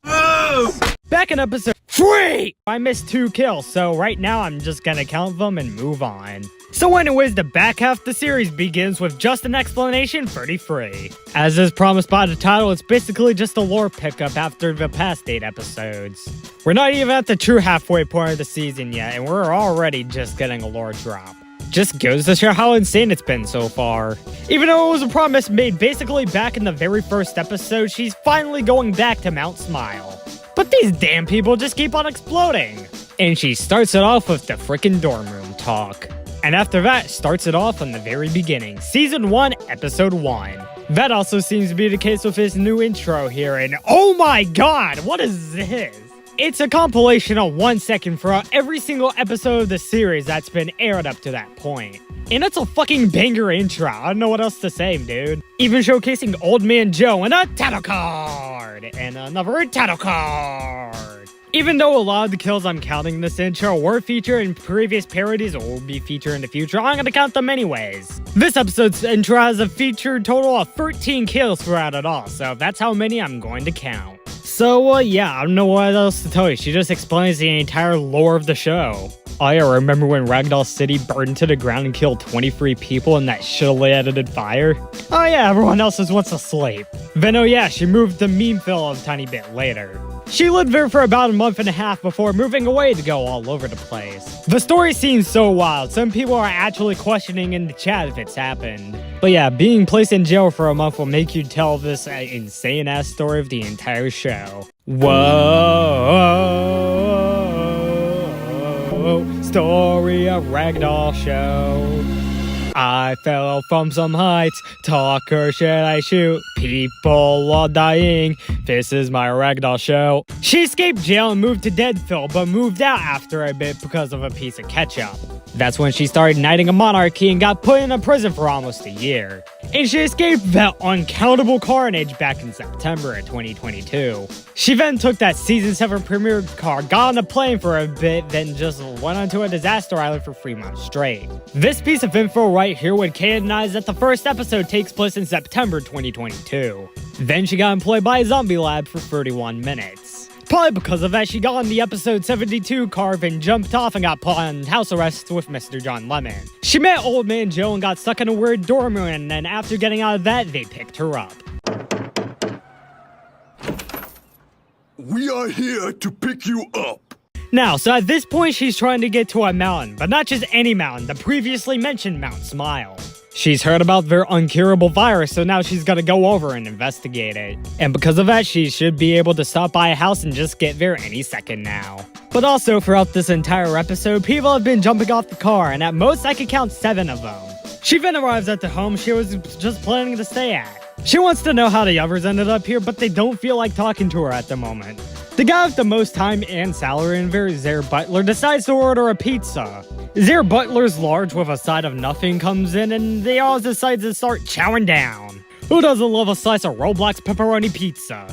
Back in episode 3! I missed 2 kills, so right now I'm just gonna count them and move on. So anyways, the back half of the series begins with just an explanation 33. As is promised by the title, it's basically just a lore pickup after the past 8 episodes. We're not even at the true halfway point of the season yet, and we're already just getting a lore drop. Just goes to show how insane it's been so far. Even though it was a promise made basically back in the very first episode, she's finally going back to Mount Smile. But these damn people just keep on exploding. And she starts it off with the frickin' dorm room talk. And after that, starts it off from the very beginning. Season 1, Episode 1. That also seems to be the case with his new intro here, and oh my god, what is this? It's a compilation of 1 second throughout every single episode of the series that's been aired up to that point. And it's a fucking banger intro, I don't know what else to say, dude. Even showcasing Old Man Joe and a title card! And another title card! Even though a lot of the kills I'm counting in this intro were featured in previous parodies or will be featured in the future, I'm gonna count them anyways. This episode's intro has a featured total of 13 kills throughout it all, so that's how many I'm going to count. So, yeah, I don't know what else to tell you. She just explains the entire lore of the show. Oh yeah, remember when Ragdoll City burned to the ground and killed 23 people in that shittily edited fire? Oh yeah, everyone else just wants to sleep. Then oh yeah, she moved to Memeville a tiny bit later. She lived there for about a month and a half before moving away to go all over the place. The story seems so wild, some people are actually questioning in the chat if it's happened. But yeah, being placed in jail for a month will make you tell this insane ass story of the entire show. Whoa, story of Ragdoll show. I fell from some heights, talk or should I shoot? People are dying, this is my Ragdoll show. She escaped jail and moved to Deadville, but moved out after a bit because of a piece of ketchup. That's when she started knighting a monarchy and got put in a prison for almost a year. And she escaped that uncountable carnage back in September of 2022. She then took that season 7 premiere car, got on a plane for a bit, then just went onto a disaster island for 3 months straight. This piece of info right here would canonize that the first episode takes place in September 2022. Then she got employed by a zombie lab for 31 minutes. Probably because of that, she got on the episode 72 car and jumped off and got put on house arrest with Mr. John Lemon. She met Old Man Joe and got stuck in a weird dorm room, and then after getting out of that, they picked her up. We are here to pick you up. Now, so at this point, she's trying to get to a mountain, but not just any mountain, the previously mentioned Mount Smile. She's heard about their uncurable virus, so now she's gonna go over and investigate it. And because of that, she should be able to stop by a house and just get there any second now. But also, throughout this entire episode, people have been jumping off the car, and at most I could count 7 of them. She then arrives at the home she was just planning to stay at. She wants to know how the others ended up here, but they don't feel like talking to her at the moment. The guy with the most time and salary in there, their butler, decides to order a pizza. Their butler's large with a side of nothing comes in, and they all decide to start chowing down. Who doesn't love a slice of Roblox pepperoni pizza?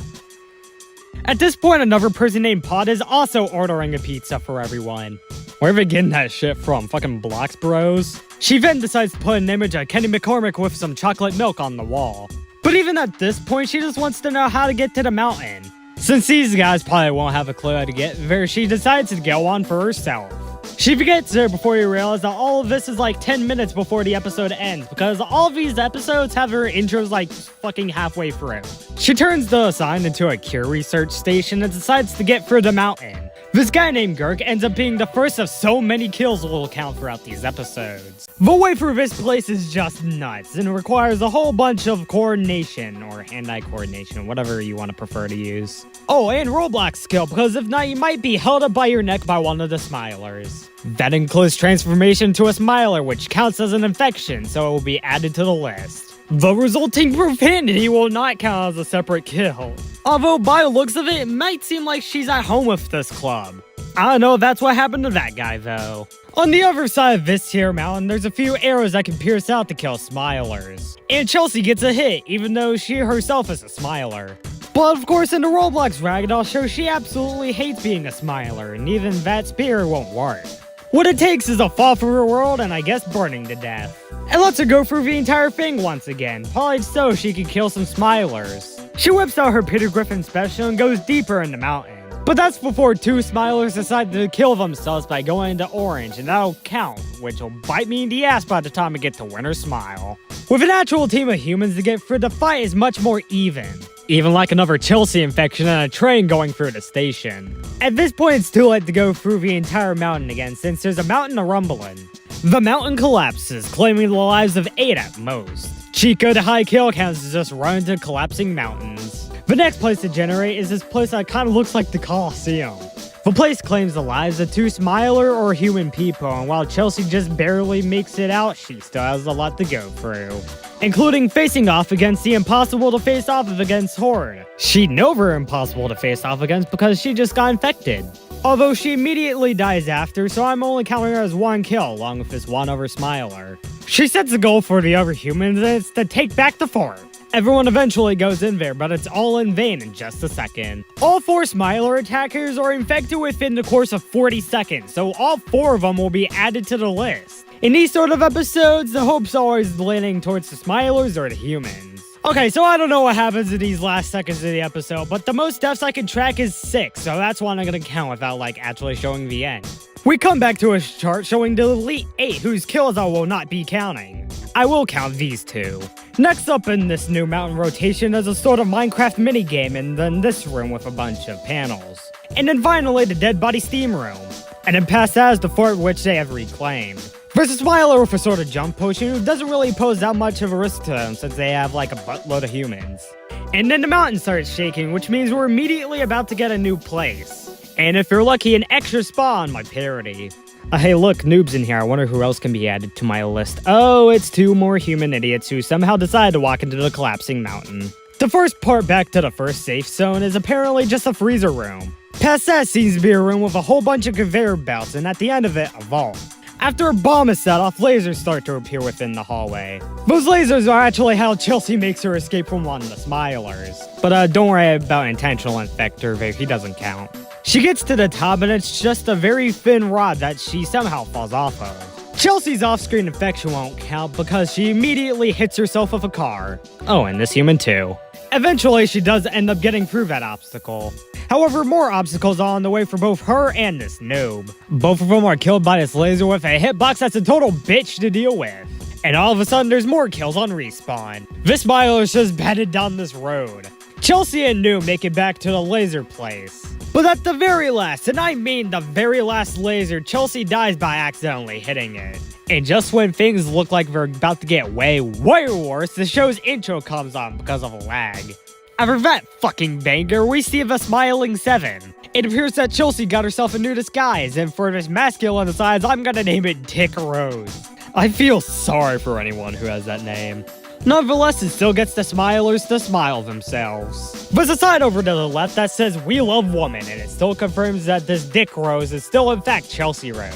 At this point, another person named Pod is also ordering a pizza for everyone. Where are they getting that shit from? Fucking Blocks Bros? She then decides to put an image of Kenny McCormick with some chocolate milk on the wall. But even at this point, she just wants to know how to get to the mountain. Since these guys probably won't have a clue how to get there, she decides to go on for herself. She gets there before you realize that all of this is like 10 minutes before the episode ends, because all of these episodes have her intros like fucking halfway through. She turns the sign into a cure research station and decides to get through the mountain. This guy named Girk ends up being the first of so many kills we'll count throughout these episodes. The way through this place is just nuts and requires a whole bunch of coordination, or hand-eye coordination, whatever you want to prefer to use. Oh, and Roblox skill, because if not, you might be held up by your neck by one of the smilers. That includes transformation to a smiler, which counts as an infection, so it will be added to the list. The resulting profanity will not count as a separate kill. Although by the looks of it, it might seem like she's at home with this club. I don't know if that's what happened to that guy though. On the other side of this here mountain, there's a few arrows that can pierce out to kill smilers. And Chelsea gets a hit, even though she herself is a smiler. But of course in the Roblox Ragdoll show, she absolutely hates being a smiler, and even that spear won't work. What it takes is a fall through her world and I guess burning to death. And lets her go through the entire thing once again, probably so she can kill some smilers. She whips out her Peter Griffin special and goes deeper in the mountain. But that's before 2 smilers decide to kill themselves by going into orange, and that'll count, which will bite me in the ass by the time I get to Winter Smile. With an actual team of humans to get through, the fight is much more even. Even like another Chelsea infection and a train going through the station. At this point, it's too late to go through the entire mountain again, since there's a mountain a-rumbling. The mountain collapses, claiming the lives of 8 at most. Chico to high kill counts is just run into collapsing mountains. The next place to generate is this place that kind of looks like the Coliseum. The place claims the lives of 2 smiler or human people, and while Chelsea just barely makes it out, she still has a lot to go through. Including facing off against the impossible to face off against Horde. She'd know they're impossible to face off against because she just got infected. Although she immediately dies after, so I'm only counting her as 1 kill along with this one other smiler. She sets a goal for the other humans, and it's to take back the fort. Everyone eventually goes in there, but it's all in vain in just a second. All 4 smiler attackers are infected within the course of 40 seconds, so all 4 of them will be added to the list. In these sort of episodes, the hope's always leaning towards the smilers or the humans. Okay, so I don't know what happens in these last seconds of the episode, but the most deaths I can track is 6, so that's one I'm gonna count without like actually showing the end. We come back to a chart showing the Elite 8 whose kills I will not be counting. I will count these 2. Next up in this new mountain rotation is a sort of Minecraft minigame, and then this room with a bunch of panels. And then finally the Dead Body Steam room. And then past that is the fort which they have reclaimed. Versus Smiler with a sort of jump potion who doesn't really pose that much of a risk to them since they have like a buttload of humans. And then the mountain starts shaking, which means we're immediately about to get a new place. And if you're lucky, an extra spa on my parody. Hey look, noobs in here, I wonder who else can be added to my list. Oh, it's 2 more human idiots who somehow decide to walk into the collapsing mountain. The first part back to the first safe zone is apparently just a freezer room. Past that seems to be a room with a whole bunch of conveyor belts, and at the end of it, a vault. After a bomb is set off, lasers start to appear within the hallway. Those lasers are actually how Chelsea makes her escape from one of the smilers. But don't worry about intentional infector, he doesn't count. She gets to the top and it's just a very thin rod that she somehow falls off of. Chelsea's off-screen infection won't count because she immediately hits herself with a car. Oh, and this human too. Eventually, she does end up getting through that obstacle. However, more obstacles are on the way for both her and this noob. Both of them are killed by this laser with a hitbox that's a total bitch to deal with. And all of a sudden, there's more kills on respawn. This smiler's just headed down this road. Chelsea and Noob make it back to the laser place. But at the very last, and I mean the very last laser, Chelsea dies by accidentally hitting it. And just when things look like they're about to get way worse, the show's intro comes on because of a lag. After that fucking banger, we see the Smiling 7. It appears that Chelsea got herself a new disguise, and for this masculine size, I'm gonna name it Dick Rose. I feel sorry for anyone who has that name. Nonetheless, it still gets the smilers to smile themselves. There's a sign over to the left that says, "We love women," and it still confirms that this Dick Rose is still in fact Chelsea Rose.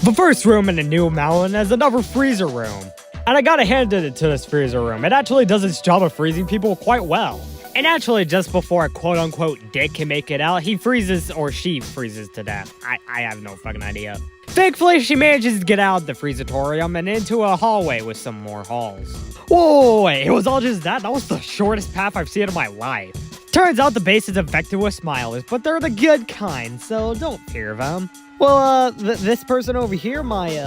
The first room in the new mountain has another freezer room. And I gotta hand it to this freezer room. It actually does its job of freezing people quite well. And actually, just before a quote-unquote Dick can make it out, he freezes or she freezes to death. I have no fucking idea. Thankfully, she manages to get out of the freezatorium and into a hallway with some more halls. Whoa, wait, it was all just that? That was the shortest path I've seen in my life. Turns out the base is infected with smilers, but they're the good kind, so don't fear them. Well, this person over here might,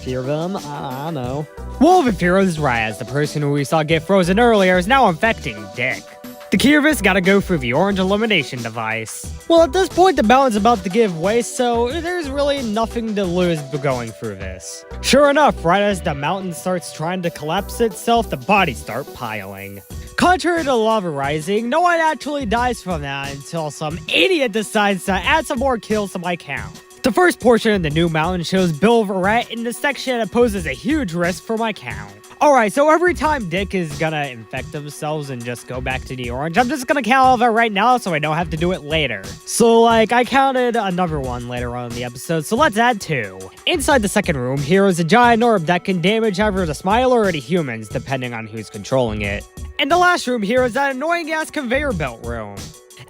fear them? I don't know. Well, the fear is right, as the person who we saw get frozen earlier is now infecting Dick. The key of this gotta go through the orange elimination device. Well, at this point, the mountain's about to give way, so there's really nothing to lose by going through this. Sure enough, right as the mountain starts trying to collapse itself, the bodies start piling. Contrary to lava rising, no one actually dies from that until some idiot decides to add some more kills to my count. The first portion of the new mountain shows Bill Verrett in the section that poses a huge risk for my count. Alright, so every time Dick is gonna infect themselves and just go back to the orange, I'm just gonna count all of it right now so I don't have to do it later. So, I counted another one later on in the episode, so let's add 2. Inside the second room, here is a giant orb that can damage either the smiler or the humans, depending on who's controlling it. And the last room here is that annoying-ass conveyor belt room.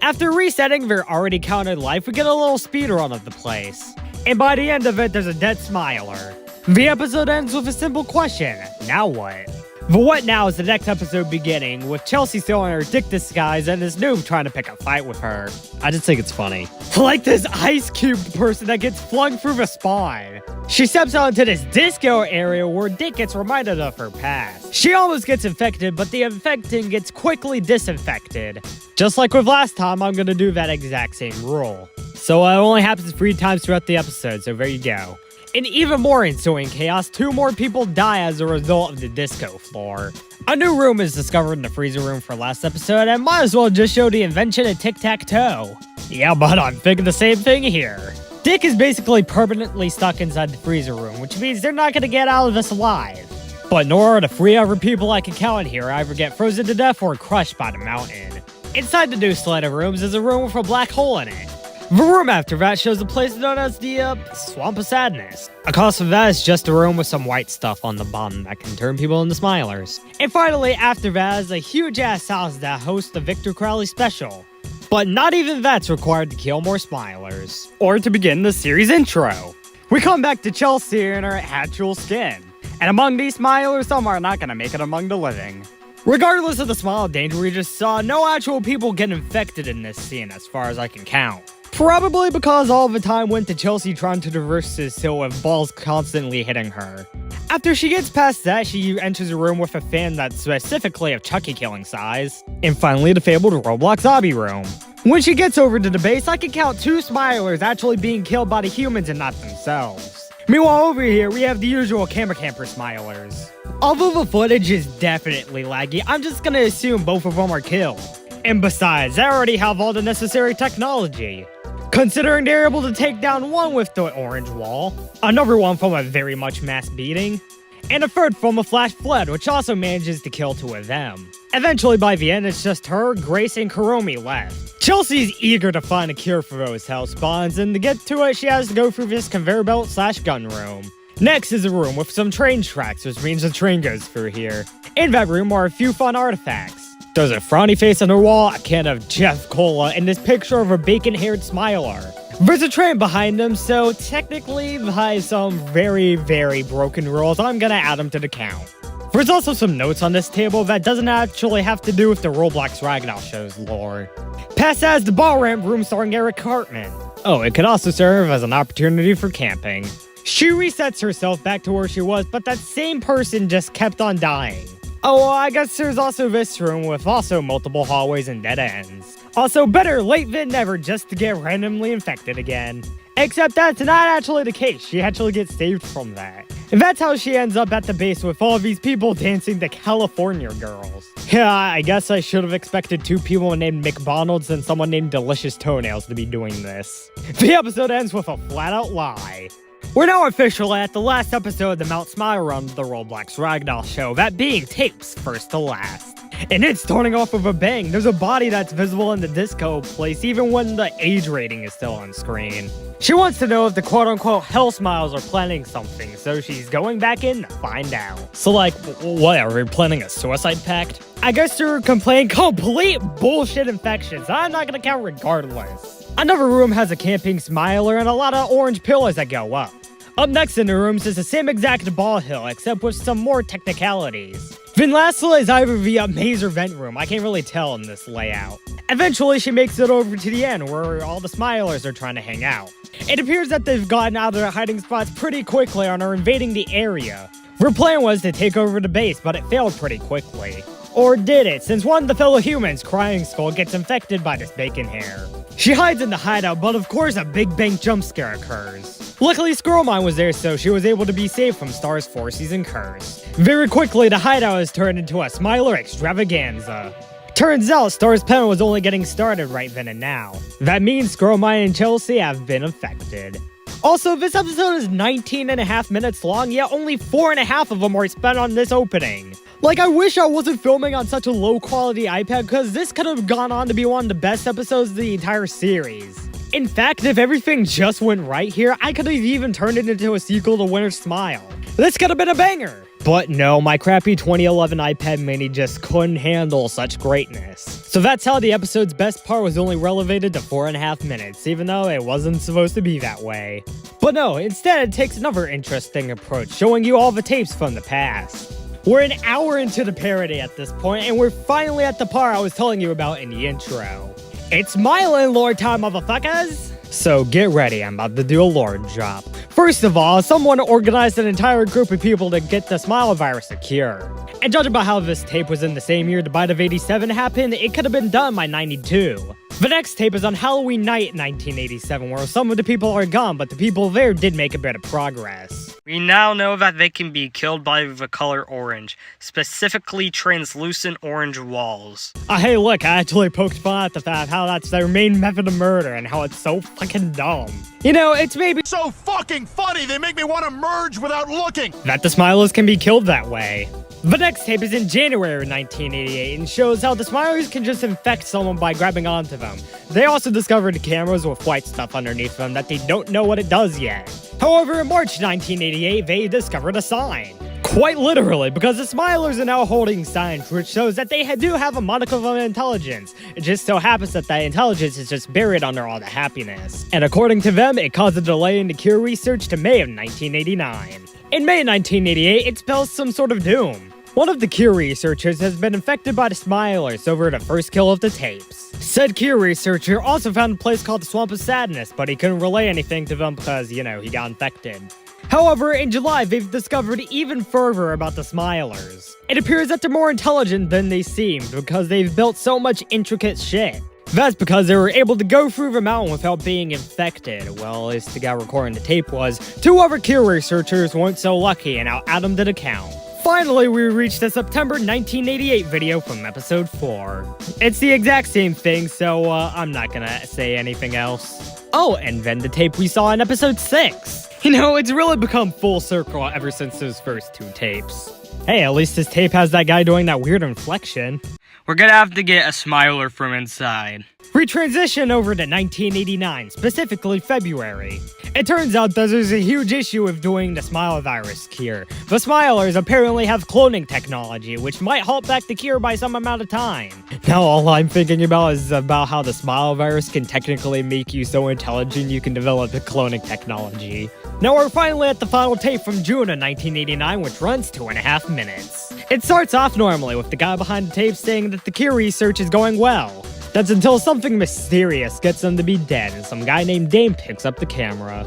After resetting their already counted life, we get a little speedrun of the place. And by the end of it, there's a dead smiler. The episode ends with a simple question: now what? The what now is the next episode beginning, with Chelsea still in her Dick disguise and this noob trying to pick a fight with her. I just think it's funny. Like this ice cube person that gets flung through the spine. She steps out into this disco area where Dick gets reminded of her past. She almost gets infected, but the infecting gets quickly disinfected. Just like with last time, I'm gonna do that exact same rule. So it only happens 3 times throughout the episode, so there you go. In even more ensuing chaos, 2 more people die as a result of the disco floor. A new room is discovered in the freezer room for last episode, and might as well just show the invention of tic-tac-toe. Yeah, but I'm thinking the same thing here. Dick is basically permanently stuck inside the freezer room, which means they're not gonna get out of this alive. But nor are the 3 other people I can count here either get frozen to death or crushed by the mountain. Inside the new sled of rooms is a room with a black hole in it. The room after that shows a place known as the, Swamp of Sadness. Across from that is just a room with some white stuff on the bottom that can turn people into smilers. And finally, after that is a huge-ass house that hosts the Victor Crowley special. But not even that's required to kill more smilers. Or to begin the series intro. We come back to Chelsea in her actual skin. And among these smilers, some are not gonna make it among the living. Regardless of the smile danger we just saw, no actual people get infected in this scene as far as I can count. Probably because all the time went to Chelsea trying to traverse this hill with balls constantly hitting her. After she gets past that, she enters a room with a fan that's specifically of Chucky killing size. And finally, the fabled Roblox zombie room. When she gets over to the base, I can count 2 smilers actually being killed by the humans and not themselves. Meanwhile, over here, we have the usual camera camper smilers. Although the footage is definitely laggy, I'm just gonna assume both of them are killed. And besides, I already have all the necessary technology. Considering they're able to take down one with the orange wall, another one from a very much mass beating, and a third from a flash flood, which also manages to kill 2 of them. Eventually, by the end, it's just her, Grace, and Kuromi left. Chelsea's eager to find a cure for those hell spawns, and to get to it, she has to go through this conveyor belt / gun room. Next is a room with some train tracks, which means the train goes through here. In that room are a few fun artifacts. There's a frowny face on the wall, a can of Jeff Cola, and this picture of a bacon-haired smiler. There's a train behind them, so technically, by some very, very broken rules, I'm gonna add them to the count. There's also some notes on this table that doesn't actually have to do with the Roblox Ragdoll show's lore. Past as the ball ramp room starring Eric Cartman. Oh, it could also serve as an opportunity for camping. She resets herself back to where she was, but that same person just kept on dying. Oh, well, I guess there's also this room with also multiple hallways and dead ends. Also, better late than never just to get randomly infected again. Except that's not actually the case, she actually gets saved from that. And that's how she ends up at the base with all of these people dancing the California Girls. Yeah, I guess I should have expected 2 people named McDonald's and someone named Delicious Toenails to be doing this. The episode ends with a flat-out lie. We're now officially at the last episode of the Mount Smile run of the Roblox Ragdoll show, that being tapes first to last. And it's starting off with a bang. There's a body that's visible in the disco place even when the age rating is still on screen. She wants to know if the quote-unquote Hell Smiles are planning something, so she's going back in to find out. So like, what, are we planning a suicide pact? I guess they're complaining complete bullshit infections. I'm not gonna count regardless. Another room has a camping smiler and a lot of orange pillars that go up. Up next in the rooms is the same exact ball hill, except with some more technicalities. Then lastly is either the maze or vent room, I can't really tell in this layout. Eventually she makes it over to the end where all the smilers are trying to hang out. It appears that they've gotten out of their hiding spots pretty quickly and are invading the area. Their plan was to take over the base, but it failed pretty quickly. Or did it, since one of the fellow humans, Crying Skull, gets infected by this bacon hair. She hides in the hideout, but of course a big bang jump scare occurs. Luckily Squirrelmine was there, so she was able to be saved from Star's 4-season curse. Very quickly, the hideout is turned into a Smiler extravaganza. Turns out Star's pen was only getting started right then and now. That means Squirrelmine and Chelsea have been affected. Also, this episode is 19.5 minutes long, yet only 4.5 of them are spent on this opening. Like, I wish I wasn't filming on such a low-quality iPad, because this could have gone on to be one of the best episodes of the entire series. In fact, if everything just went right here, I could have even turned it into a sequel to Winter's Smile. This could have been a banger! But no, my crappy 2011 iPad mini just couldn't handle such greatness. So that's how the episode's best part was only relegated to 4.5 minutes, even though it wasn't supposed to be that way. But no, instead it takes another interesting approach, showing you all the tapes from the past. We're an hour into the parody at this point, and we're finally at the part I was telling you about in the intro. It's my landlord time, motherfuckers! So get ready, I'm about to do a lord drop. First of all, someone organized an entire group of people to get the Smile virus a cure. And judging by how this tape was in the same year the bite of 87 happened, it could have been done by 92. The next tape is on Halloween night 1987, where some of the people are gone, but the people there did make a bit of progress. We now know that they can be killed by the color orange, specifically translucent orange walls. Hey look, I actually poked fun at the fact how that's their main method of murder and how it's so fucking dumb. You know, it's maybe So fucking funny, they make me want to merge without looking! that the Smilers can be killed that way. The next tape is in January 1988 and shows how the Smilers can just infect someone by grabbing onto them. They also discovered cameras with white stuff underneath them that they don't know what it does yet. However, in March 1988, they discovered a sign. Quite literally, because the Smilers are now holding signs, which shows that they do have a modicum of intelligence. It just so happens that that intelligence is just buried under all the happiness. And according to them, it caused a delay in the cure research to May of 1989. In May 1988, it spells some sort of doom. One of the cure researchers has been infected by the Smilers over the first kill of the tapes. Said cure researcher also found a place called the Swamp of Sadness, but he couldn't relay anything to them because, you know, he got infected. However, in July, they've discovered even further about the Smilers. It appears that they're more intelligent than they seemed because they've built so much intricate shit. That's because they were able to go through the mountain without being infected. Well, at least the guy recording the tape was. 2 other cure researchers weren't so lucky and now add them to the count. Finally, we reached the September 1988 video from episode 4. It's the exact same thing, so I'm not gonna say anything else. Oh, and then the tape we saw in episode 6. You know, it's really become full circle ever since those first 2 tapes. Hey, at least this tape has that guy doing that weird inflection. We're gonna have to get a Smiler from inside. We transition over to 1989, specifically February. It turns out that there's a huge issue with doing the Smile virus cure. The Smilers apparently have cloning technology, which might halt back the cure by some amount of time. Now all I'm thinking about is about how the Smile virus can technically make you so intelligent you can develop the cloning technology. Now we're finally at the final tape from June of 1989, which runs 2.5 minutes. It starts off normally with the guy behind the tape saying that the cure research is going well. That's until something mysterious gets them to be dead and some guy named Dame picks up the camera.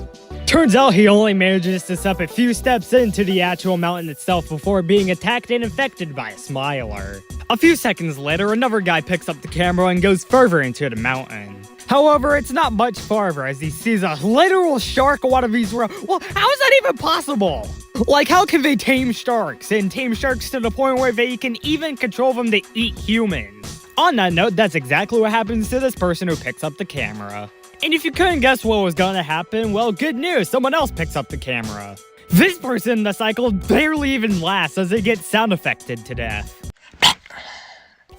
Turns out he only manages to step a few steps into the actual mountain itself before being attacked and infected by a smiler. A few seconds later, another guy picks up the camera and goes further into the mountain. However, it's not much farther as he sees a literal shark on one of these roads. Well, how is that even possible? Like, how can they tame sharks and tame sharks to the point where they can even control them to eat humans? On that note, that's exactly what happens to this person who picks up the camera. And if you couldn't guess what was gonna happen, well, good news, someone else picks up the camera. This person in the cycle barely even lasts as they get sound affected to death.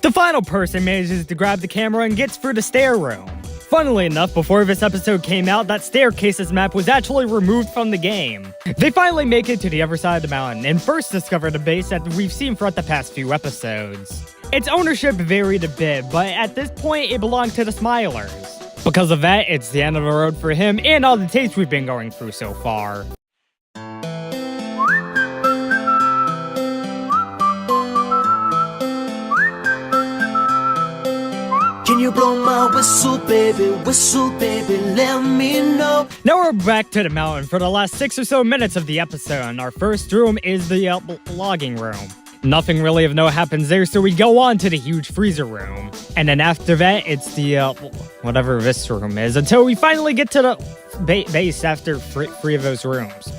The final person manages to grab the camera and gets through the stair room. Funnily enough, before this episode came out, that staircases map was actually removed from the game. They finally make it to the other side of the mountain and first discover the base that we've seen throughout the past few episodes. Its ownership varied a bit, but at this point it belonged to the Smilers. Because of that, it's the end of the road for him and all the tapes we've been going through so far. Can you blow my whistle, baby, let me know. Now we're back to the mountain for the last 6 or so minutes of the episode, and our first room is the logging room. Nothing really of note happens there, so we go on to the huge freezer room. And then after that, it's the, whatever this room is, until we finally get to the base after 3 of those rooms.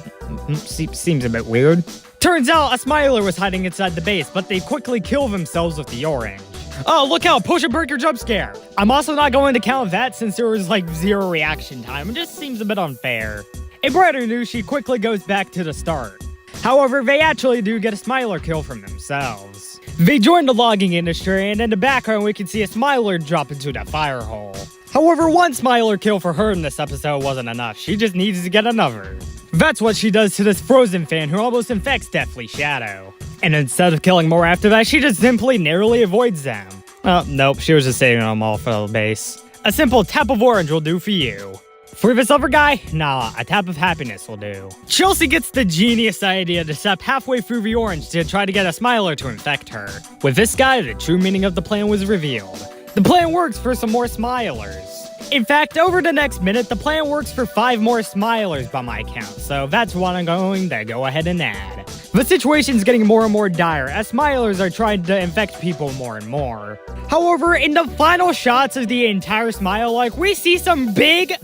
Seems a bit weird. Turns out a Smiler was hiding inside the base, but they quickly kill themselves with the orange. Oh, look out, push and break your jump scare. I'm also not going to count that since there was like 0 reaction time. It just seems a bit unfair. In brighter news, she quickly goes back to the start. However, they actually do get a Smiler kill from themselves. They join the logging industry, and in the background we can see a Smiler drop into that fire hole. However, one Smiler kill for her in this episode wasn't enough. She just needs to get another. That's what she does to this Frozen fan who almost infects Deathly Shadow. And instead of killing more after that, she just simply narrowly avoids them. Oh, nope, she was just saving them all for the base. A simple tap of orange will do for you. For this other guy, nah, a tap of happiness will do. Chelsea gets the genius idea to step halfway through the orange to try to get a Smiler to infect her. With this guy, the true meaning of the plan was revealed. The plan works for some more Smilers. In fact, over the next minute, the plan works for 5 more Smilers by my count, so that's what I'm going to go ahead and add. The situation's getting more and more dire, as Smilers are trying to infect people more and more. However, in the final shots of the entire Smile Arc, we see some big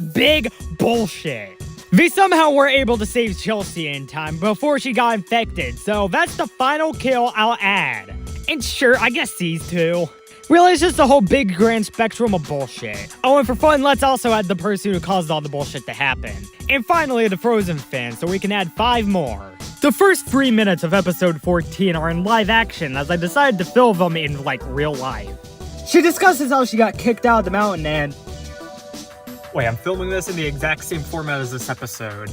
bullshit. They somehow were able to save Chelsea in time before she got infected, so that's the final kill I'll add. And sure, I guess these two. Really, it's just a whole big grand spectrum of bullshit. Oh, and for fun, let's also add the person who caused all the bullshit to happen. And finally, the Frozen fan, so we can add 5 more. The first 3 minutes of episode 14 are in live action, as I decided to film them in, like, real life. She discusses how she got kicked out of the mountain and... Wait, I'm filming this in the exact same format as this episode.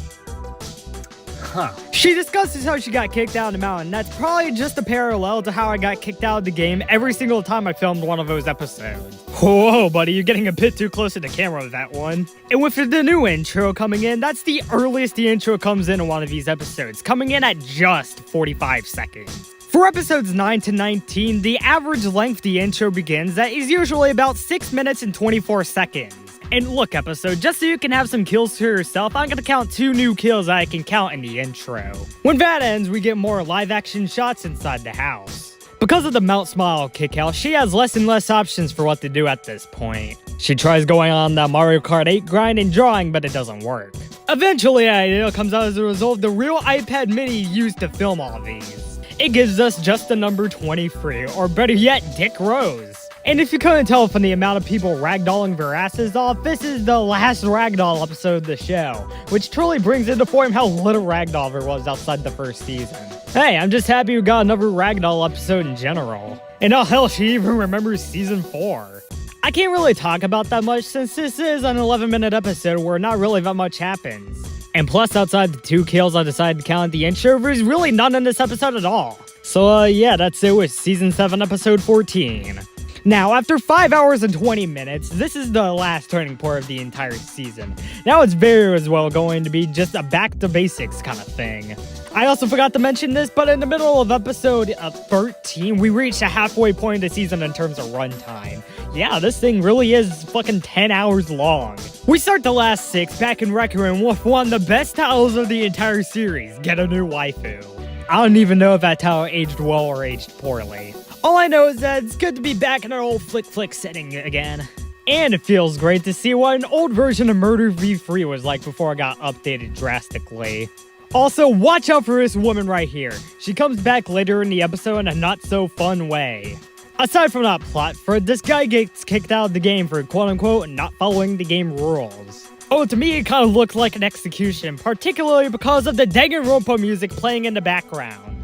Huh. She discusses how she got kicked out of the mountain. That's probably just a parallel to how I got kicked out of the game every single time I filmed one of those episodes. Whoa, buddy, you're getting a bit too close to the camera with that one. And with the new intro coming in, that's the earliest the intro comes in one of these episodes, coming in at just 45 seconds. For episodes 9 to 19, the average length the intro begins at is usually about 6 minutes and 24 seconds. And look, episode, just so you can have some kills to yourself, I'm gonna count 2 new kills I can count in the intro. When that ends, we get more live action shots inside the house. Because of the Mount Smile kickout, she has less and less options for what to do at this point. She tries going on the Mario Kart 8 grind and drawing, but it doesn't work. Eventually, an idea comes out as a result of the real iPad mini used to film all these. It gives us just the number 23, or better yet, Dick Rose. And if you couldn't tell from the amount of people ragdolling their asses off, this is the last Ragdoll episode of the show, which truly brings into point how little Ragdoll there was outside the first season. Hey, I'm just happy we got another Ragdoll episode in general. And oh hell, she even remembers season 4. I can't really talk about that much since this is an 11-minute episode where not really that much happens. And plus, outside the 2 kills I decided to count at the intro, there's really none in this episode at all. So yeah, that's it with season 7 episode 14. Now, after 5 hours and 20 minutes, this is the last turning point of the entire season. Now it's very as well going to be just a back to basics kind of thing. I also forgot to mention this, but in the middle of episode 13, we reached a halfway point of the season in terms of runtime. Yeah, this thing really is fucking 10 hours long. We start the last 6 back in Raccoon with one of the best titles of the entire series, Get a New Waifu. I don't even know if that title aged well or aged poorly. All I know is that it's good to be back in our old flick setting again. And it feels great to see what an old version of Murder v3 was like before it got updated drastically. Also, watch out for this woman right here. She comes back later in the episode in a not so fun way. Aside from that plot, this guy gets kicked out of the game for quote-unquote not following the game rules. Oh, to me it kind of looked like an execution, particularly because of the Danganronpa music playing in the background.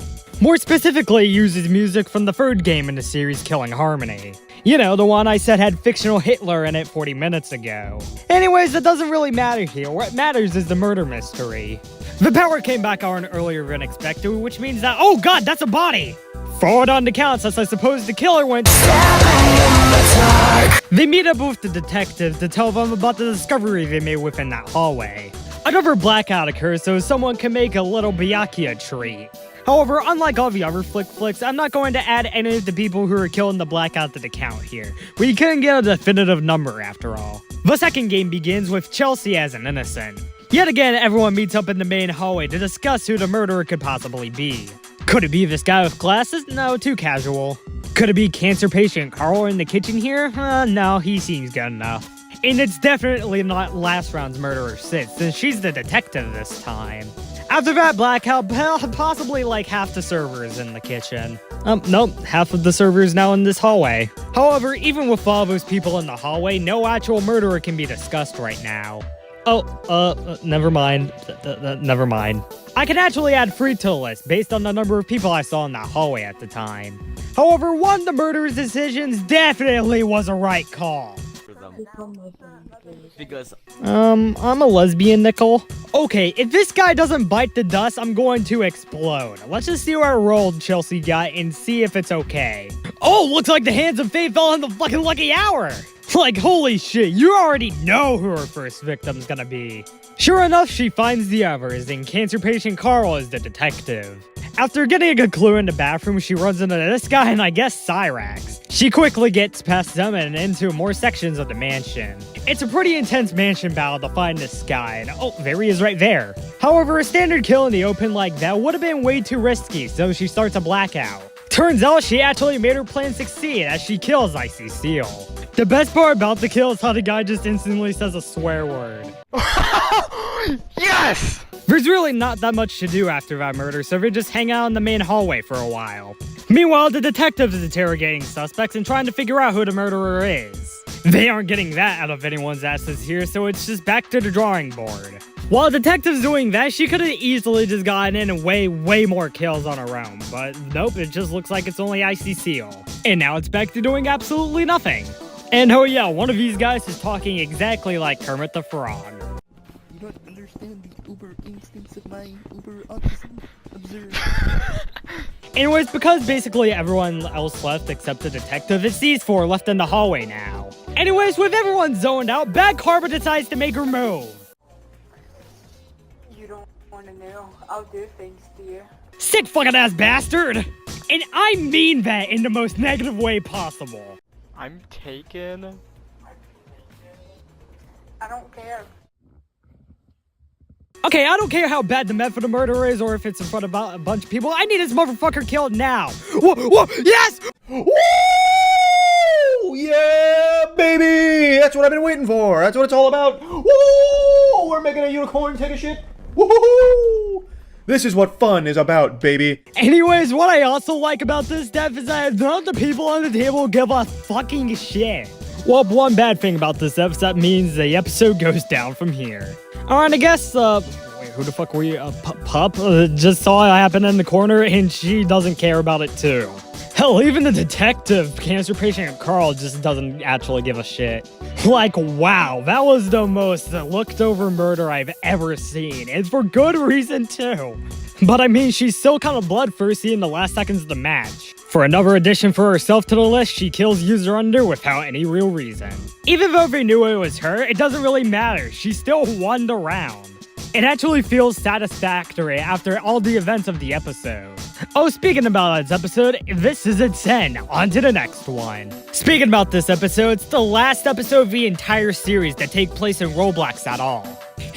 More specifically, it uses music from the third game in the series, Killing Harmony. You know, the one I said had fictional Hitler in it 40 minutes ago. Anyways, that doesn't really matter here. What matters is the murder mystery. The power came back on earlier than expected, which means that— oh god, that's a body! Forward on the count, since I suppose the killer went— They meet up with the detectives to tell them about the discovery they made within that hallway. Another blackout occurs so someone can make a little Byakuya treat. However, unlike all the other flicks, I'm not going to add any of the people who were killed in the blackout to the count here. We couldn't get a definitive number after all. The second game begins with Chelsea as an innocent. Yet again, everyone meets up in the main hallway to discuss who the murderer could possibly be. Could it be this guy with glasses? No, too casual. Could it be cancer patient Carl in the kitchen here? No, he seems good enough. And it's definitely not last round's murderer Sid, since she's the detective this time. After that blackout, possibly like half the servers in the kitchen. Nope, half of the servers now in this hallway. However, even with all those people in the hallway, no actual murderer can be discussed right now. Oh, never mind. Never mind. I can actually add 3 to the list based on the number of people I saw in that hallway at the time. However, one of the murderer's decisions definitely was a right call. Because I'm a lesbian, Nickel. Okay, if this guy doesn't bite the dust, I'm going to explode. Let's just see what roll Chelsea got and see if it's okay. Oh, looks like the hands of fate fell on the fucking lucky hour. Like, holy shit, you already know who her first victim's gonna be. Sure enough, she finds the others, and cancer patient Carl is the detective. After getting a good clue in the bathroom, she runs into this guy and I guess Cyrax. She quickly gets past them and into more sections of the mansion. It's a pretty intense mansion battle to find this guy, and oh, there he is right there. However, a standard kill in the open like that would have been way too risky, so she starts a blackout. Turns out she actually made her plan succeed as she kills Icy Seal. The best part about the kill is how the guy just instantly says a swear word. Yes! There's really not that much to do after that murder, so they just hang out in the main hallway for a while. Meanwhile, the detective is interrogating suspects and trying to figure out who the murderer is. They aren't getting that out of anyone's asses here, so it's just back to the drawing board. While the detective's doing that, she could have easily just gotten in and way more kills on her own, but nope, it just looks like it's only Icy Seal. And now it's back to doing absolutely nothing. And oh yeah, one of these guys is talking exactly like Kermit the Frog. you don't understand the uber instincts of my uber autism. Observe. Anyways, because basically everyone else left except the detective, it's these 4 left in the hallway now. Anyways, with everyone zoned out, Bad Karma decides to make her move. You don't want to know. I'll do things to you. Sick fucking ass bastard! And I mean that in the most negative way possible. I'm taken. I don't care. Okay, I don't care how bad the method of murder is or if it's in front of a bunch of people. I need this motherfucker killed now. Whoa, yes! Woo! Yeah, baby! That's what I've been waiting for. That's what it's all about. Woo! We're making a unicorn take a shit. Woohoo! This is what fun is about, baby. Anyways, what I also like about this death is that none of the people on the table give a fucking shit. Well, one bad thing about this episode means the episode goes down from here. Alright, I guess, wait, who the fuck were you? Pup? Just saw it happen in the corner and she doesn't care about it too. Hell, even the detective, cancer patient Carl, just doesn't actually give a shit. Like, wow, that was the most looked over murder I've ever seen, and for good reason too. But I mean, she's still kind of bloodthirsty in the last seconds of the match. For another addition for herself to the list, she kills User Under without any real reason. Even though they knew it was her, it doesn't really matter, she still won the round. It actually feels satisfactory after all the events of the episode. Oh, speaking about this episode, this is a 10. On to the next one. Speaking about this episode, it's the last episode of the entire series that take place in Roblox at all.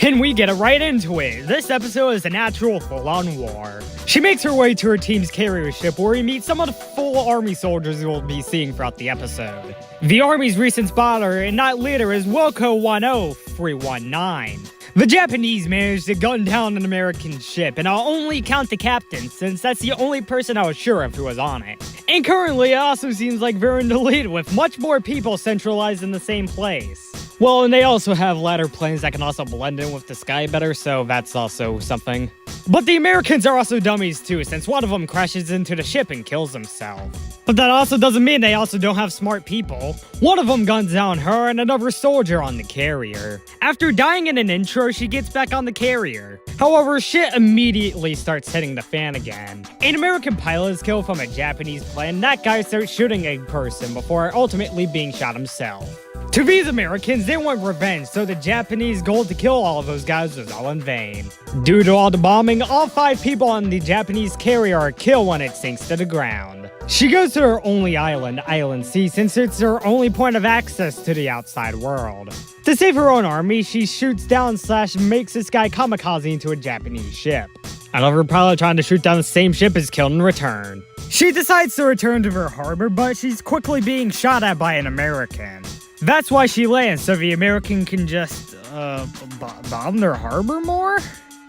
And we get right into it. This episode is an actual full-on war. She makes her way to her team's carrier ship where we meet some of the full army soldiers we'll be seeing throughout the episode. The army's recent spotter and not leader is Wilco 10319. The Japanese managed to gun down an American ship, and I'll only count the captain since that's the only person I was sure of who was on it. And currently, it also seems like they're in the lead with much more people centralized in the same place. Well, and they also have ladder planes that can also blend in with the sky better, so that's also something. But the Americans are also dummies too, since one of them crashes into the ship and kills himself. But that also doesn't mean they also don't have smart people. One of them guns down her and another soldier on the carrier. After dying in an intro, she gets back on the carrier. However, shit immediately starts hitting the fan again. An American pilot is killed from a Japanese plane. That guy starts shooting a person before ultimately being shot himself. To these Americans, they want revenge, so the Japanese goal to kill all of those guys was all in vain. Due to all the bombing, all 5 people on the Japanese carrier are killed when it sinks to the ground. She goes to her only island, Island C, since it's her only point of access to the outside world. To save her own army, she shoots down / makes this guy kamikaze into a Japanese ship. Another pilot trying to shoot down the same ship is killed in return. She decides to return to her harbor, but she's quickly being shot at by an American. That's why she lands, so the American can just, bomb their harbor more?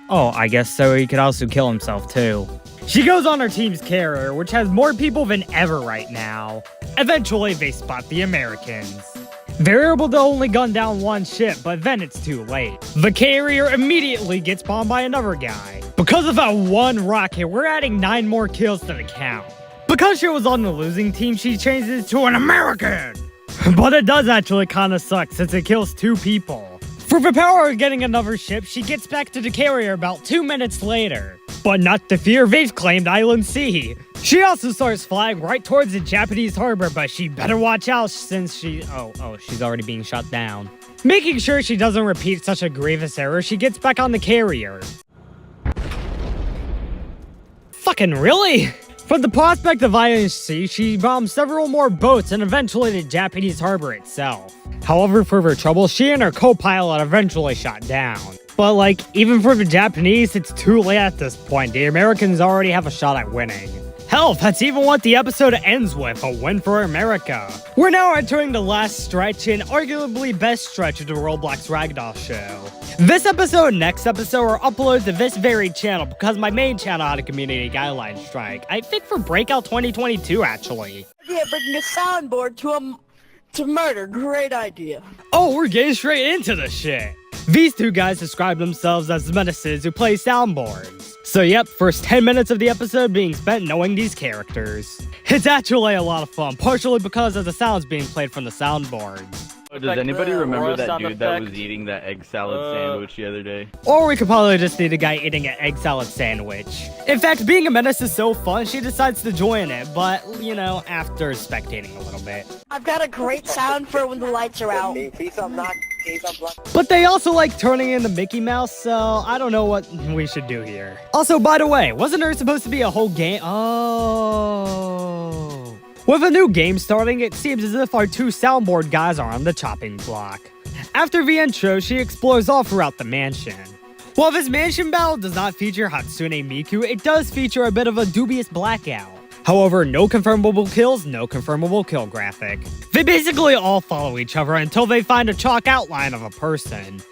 Oh, I guess so he could also kill himself too. She goes on her team's carrier, which has more people than ever right now. Eventually, they spot the Americans. They're able to only gun down one ship, but then it's too late. The carrier immediately gets bombed by another guy. Because of that one rocket, we're adding 9 more kills to the count. Because she was on the losing team, she changes to an American. But it does actually kinda suck since it kills 2 people. For the power of getting another ship, she gets back to the carrier about 2 minutes later. But not to fear, they've claimed Island C. She also starts flying right towards the Japanese harbor, but she better watch out since she's already being shot down. Making sure she doesn't repeat such a grievous error, she gets back on the carrier. Fucking really? From the prospect of Island C, she bombs several more boats and eventually the Japanese harbor itself. However, for her trouble, she and her co-pilot eventually shot down. But like, even for the Japanese, it's too late at this point. The Americans already have a shot at winning. Hell, that's even what the episode ends with, a win for America. We're now entering the last stretch and arguably best stretch of the Roblox Ragdoll show. This episode and next episode are uploaded to this very channel because my main channel had a community guideline strike. I think for Breakout 2022 actually. Yeah, bringing a soundboard to murder, great idea. Oh, we're getting straight into the shit. These 2 guys describe themselves as menaces who play soundboards. So yep, first 10 minutes of the episode being spent knowing these characters. It's actually a lot of fun, partially because of the sounds being played from the soundboards. Does anybody remember that dude that was eating that egg salad sandwich the other day? Or we could probably just need a guy eating an egg salad sandwich. In fact, being a menace is so fun, she decides to join it, but, you know, after spectating a little bit. I've got a great sound for when the lights are out. But they also like turning into Mickey Mouse, so I don't know what we should do here. Also, by the way, wasn't there supposed to be a whole game? Oh. With a new game starting, it seems as if our 2 soundboard guys are on the chopping block. After the intro, she explores all throughout the mansion. While this mansion battle does not feature Hatsune Miku, it does feature a bit of a dubious blackout. However, no confirmable kills, no confirmable kill graphic. They basically all follow each other until they find a chalk outline of a person.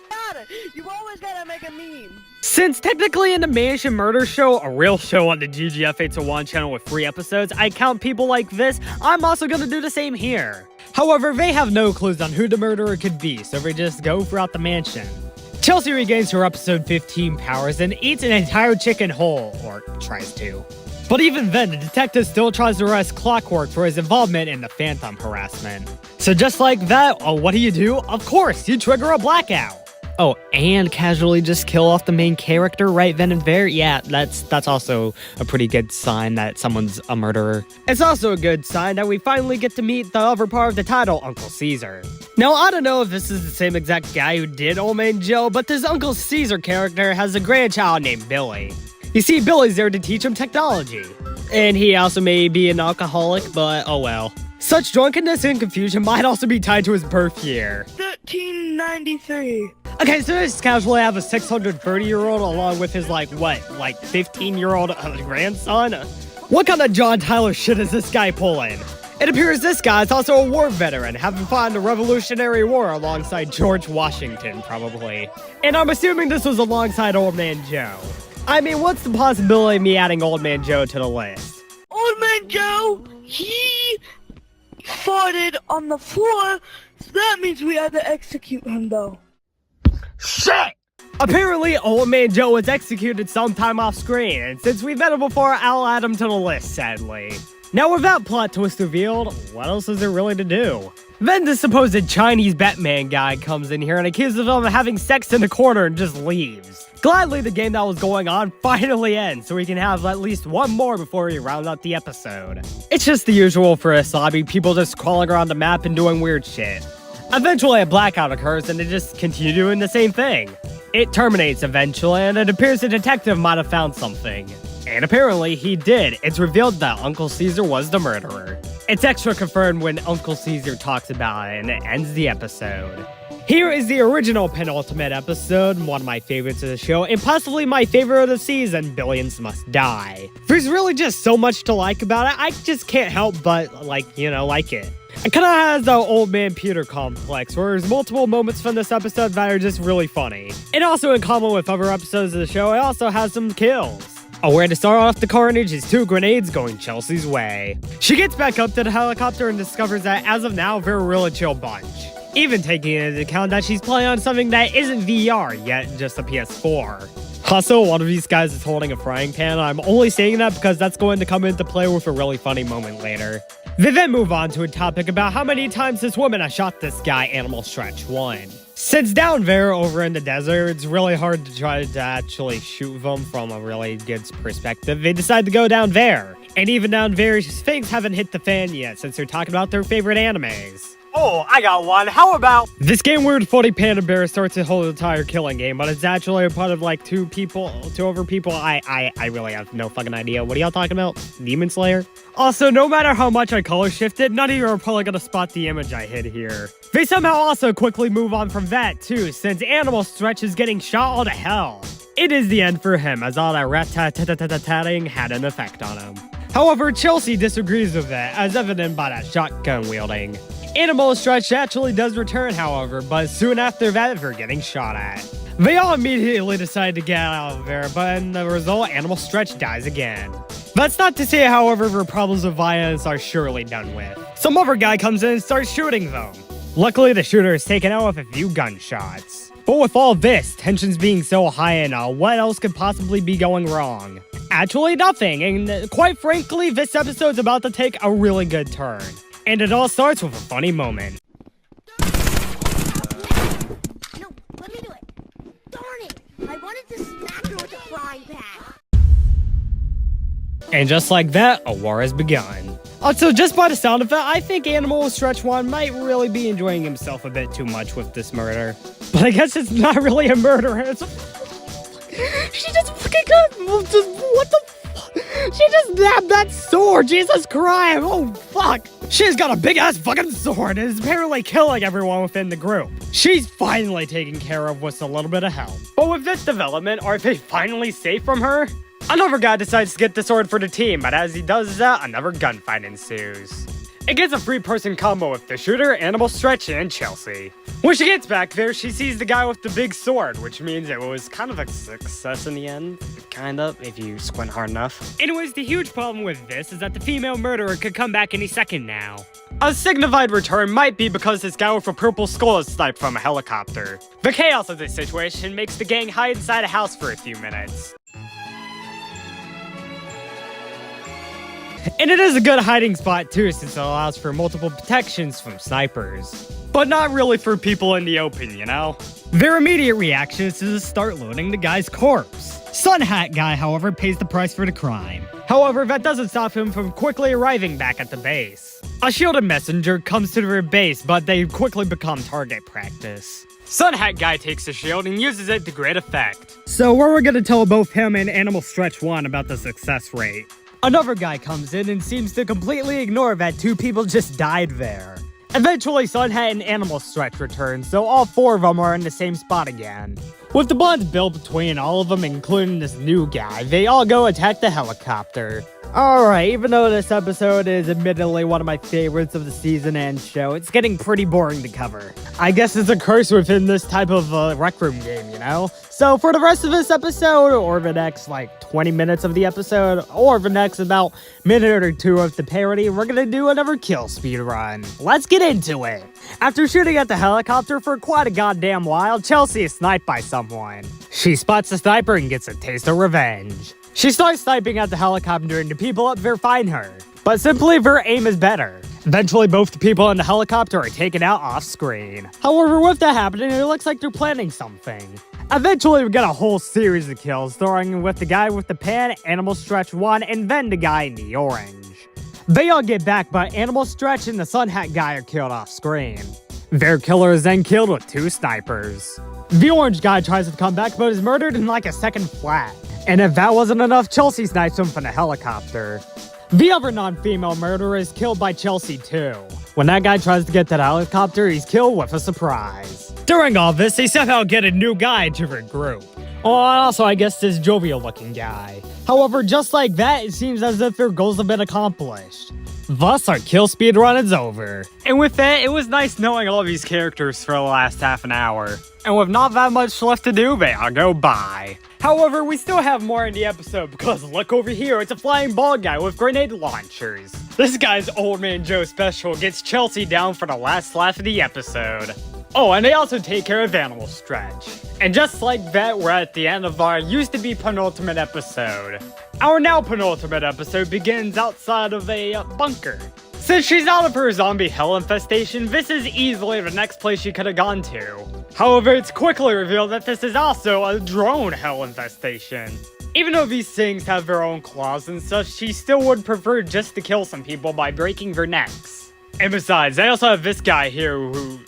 You always gotta make a meme. Since technically in the Mansion Murder Show, a real show on the GGF801 channel with 3 episodes, I count people like this, I'm also gonna do the same here. However, they have no clues on who the murderer could be, so they just go throughout the mansion. Chelsea regains her episode 15 powers and eats an entire chicken whole, or tries to. But even then, the detective still tries to arrest Clockwork for his involvement in the Phantom harassment. So just like that, what do? Of course, you trigger a blackout. Oh, and casually just kill off the main character right then and there? Yeah, that's also a pretty good sign that someone's a murderer. It's also a good sign that we finally get to meet the other part of the title, Uncle Caesar. Now, I don't know if this is the same exact guy who did Old Man Joe, but this Uncle Caesar character has a grandchild named Billy. You see, Billy's there to teach him technology. And he also may be an alcoholic, but oh well. Such drunkenness and confusion might also be tied to his birth year. 1393. Okay, so just casually have a 630-year-old along with his, like 15-year-old grandson? What kind of John Tyler shit is this guy pulling? It appears this guy is also a war veteran, having fought in the Revolutionary War alongside George Washington, probably. And I'm assuming this was alongside Old Man Joe. I mean, what's the possibility of me adding Old Man Joe to the list? Old Man Joe, he farted on the floor, so that means we had to execute him, though. Shit! Apparently, Old Man Joe was executed sometime off screen, and since we've met him before, I'll add him to the list, sadly. Now, with that plot twist revealed, what else is there really to do? Then the supposed Chinese Batman guy comes in here and accuses him of having sex in the corner and just leaves. Gladly, the game that was going on finally ends, so we can have at least one more before we round out the episode. It's just the usual for a Asabi, people just crawling around the map and doing weird shit. Eventually, a blackout occurs and they just continue doing the same thing. It terminates eventually, and it appears the detective might have found something. And apparently, he did. It's revealed that Uncle Caesar was the murderer. It's extra confirmed when Uncle Caesar talks about it, and it ends the episode. Here is the original penultimate episode, one of my favorites of the show, and possibly my favorite of the season, Billions Must Die. There's really just so much to like about it, I just can't help but, like it. It kinda has the Old Man Peter complex, where there's multiple moments from this episode that are just really funny. And also in common with other episodes of the show, it also has some kills. A way to start off the carnage is 2 grenades going Chelsea's way. She gets back up to the helicopter and discovers that, as of now, they're a really chill bunch. Even taking into account that she's playing on something that isn't VR, yet just a PS4. Also, one of these guys is holding a frying pan. I'm only saying that because that's going to come into play with a really funny moment later. They then move on to a topic about how many times this woman has shot this guy, Animal Stretch 1. Since down there over in the desert, it's really hard to try to actually shoot them from a really good perspective. They decide to go down there. And even down there, things haven't hit the fan yet since they're talking about their favorite animes. Oh, I got one. How about... This game where the funny panda bear starts the whole entire killing game, but it's actually a part of like two other people. I really have no fucking idea. What are y'all talking about? Demon Slayer? Also, no matter how much I color shifted, none of you are probably gonna spot the image I hid here. They somehow also quickly move on from that too, since Animal Stretch is getting shot all to hell. It is the end for him, as all that rat-tat-tat-tat-tatting had an effect on him. However, Chelsea disagrees with that, as evident by that shotgun wielding. Animal Stretch actually does return, however, but soon after that, they're getting shot at. They all immediately decide to get out of there, but in the result, Animal Stretch dies again. That's not to say, however, their problems with violence are surely done with. Some other guy comes in and starts shooting them. Luckily, the shooter is taken out with a few gunshots. But with all this, tensions being so high and all, what else could possibly be going wrong? Actually, nothing, and quite frankly, this episode's about to take a really good turn. And it all starts with a funny moment. No, let me do it. Darn it! I wanted to smack her with a frying pan. And just like that, a war has begun. Also, just by the sound of it, I think Animal Stretch 1 might really be enjoying himself a bit too much with this murder. But I guess it's not really a murder. It's she just fucking got... What the fuck? She just nabbed that sword. Jesus Christ. Oh, fuck. She's got a big-ass fucking sword and is apparently killing everyone within the group. She's finally taken care of with a little bit of help. But with this development, are they finally safe from her? Another guy decides to get the sword for the team, but as he does that, another gunfight ensues. It gets a 3-person combo with the shooter, Animal Stretch, and Chelsea. When she gets back there, she sees the guy with the big sword, which means it was kind of a success in the end. Kind of, if you squint hard enough. Anyways, the huge problem with this is that the female murderer could come back any second now. A signified return might be because this guy with a purple skull is sniped from a helicopter. The chaos of this situation makes the gang hide inside a house for a few minutes. And it is a good hiding spot too, since it allows for multiple protections from snipers. But not really for people in the open, you know? Their immediate reaction is to start loading the guy's corpse. Sun Hat Guy, however, pays the price for the crime. However, that doesn't stop him from quickly arriving back at the base. A shielded messenger comes to their base, but they quickly become target practice. Sun Hat Guy takes the shield and uses it to great effect. So we're gonna tell both him and Animal Stretch 1 about the success rate. Another guy comes in and seems to completely ignore that 2 people just died there. Eventually, Sun Hat and Animal Stretch return, so all 4 of them are in the same spot again. With the bonds built between all of them, including this new guy, they all go attack the helicopter. Alright, even though this episode is admittedly one of my favorites of the season and show, it's getting pretty boring to cover. I guess it's a curse within this type of Rec Room game, you know? So for the rest of this episode, or the next like 20 minutes of the episode, or the next about minute or 2 of the parody, we're gonna do another kill speed run. Let's get into it! After shooting at the helicopter for quite a goddamn while, Chelsea is sniped by someone. She spots the sniper and gets a taste of revenge. She starts sniping at the helicopter and the people up there find her. But simply, their aim is better. Eventually, both the people in the helicopter are taken out off screen. However, with that happening, it looks like they're planning something. Eventually, we get a whole series of kills, starting with the guy with the pan, Animal Stretch 1, and then the guy in the orange. They all get back, but Animal Stretch and the Sun Hat Guy are killed off screen. Their killer is then killed with 2 snipers. The orange guy tries to come back, but is murdered in like a second flat. And if that wasn't enough, Chelsea snipes him from the helicopter. The other non-female murderer is killed by Chelsea too. When that guy tries to get to the helicopter, he's killed with a surprise. During all this, they somehow get a new guy to their group. Oh, and also I guess this jovial-looking guy. However, just like that, it seems as if their goals have been accomplished. Thus, our kill speed run is over. And with that, it was nice knowing all these characters for the last half an hour. And with not that much left to do, they all go bye. However, we still have more in the episode because look over here, it's a flying ball guy with grenade launchers. This guy's Old Man Joe special gets Chelsea down for the last laugh of the episode. Oh, and they also take care of Animal Stretch. And just like that, we're at the end of our used-to-be penultimate episode. Our now penultimate episode begins outside of a bunker. Since she's out of her zombie hell infestation, this is easily the next place she could have gone to. However, it's quickly revealed that this is also a drone hell infestation. Even though these things have their own claws and such, she still would prefer just to kill some people by breaking their necks. And besides, I also have this guy here who...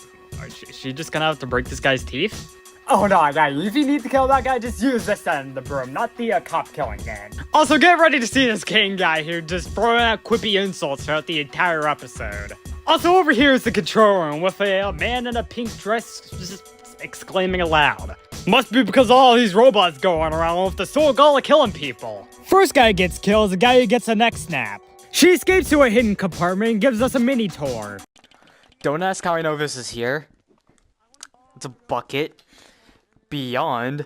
Is she just gonna have to break this guy's teeth? Oh no, if you need to kill that guy, just use this end of the broom, not the cop killing end. Also, get ready to see this Kane guy here just throwing out quippy insults throughout the entire episode. Also, over here is the control room with a man in a pink dress just exclaiming aloud. Must be because of all these robots going around with the sole goal of killing people. First guy gets killed is the guy who gets a neck snap. She escapes to a hidden compartment and gives us a mini tour. Don't ask how I know this is here. It's a bucket. Beyond.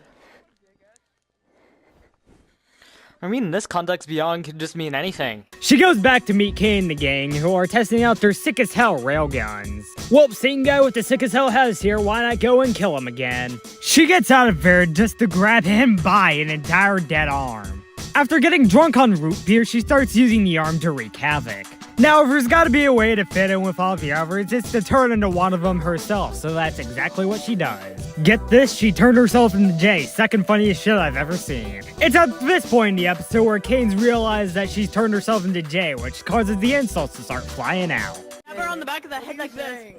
I mean, in this context, beyond could just mean anything. She goes back to meet Kane and the gang, who are testing out their sick as hell railguns. Well, same guy with the sick as hell has here, why not go and kill him again? She gets out of there just to grab him by an entire dead arm. After getting drunk on root beer, she starts using the arm to wreak havoc. Now, if there's gotta be a way to fit in with all the others, it's to turn into one of them herself, so that's exactly what she does. Get this, she turned herself into Jay, second funniest shit I've ever seen. It's at this point in the episode where Kane's realized that she's turned herself into Jay, which causes the insults to start flying out. Have her on the back of the head like this.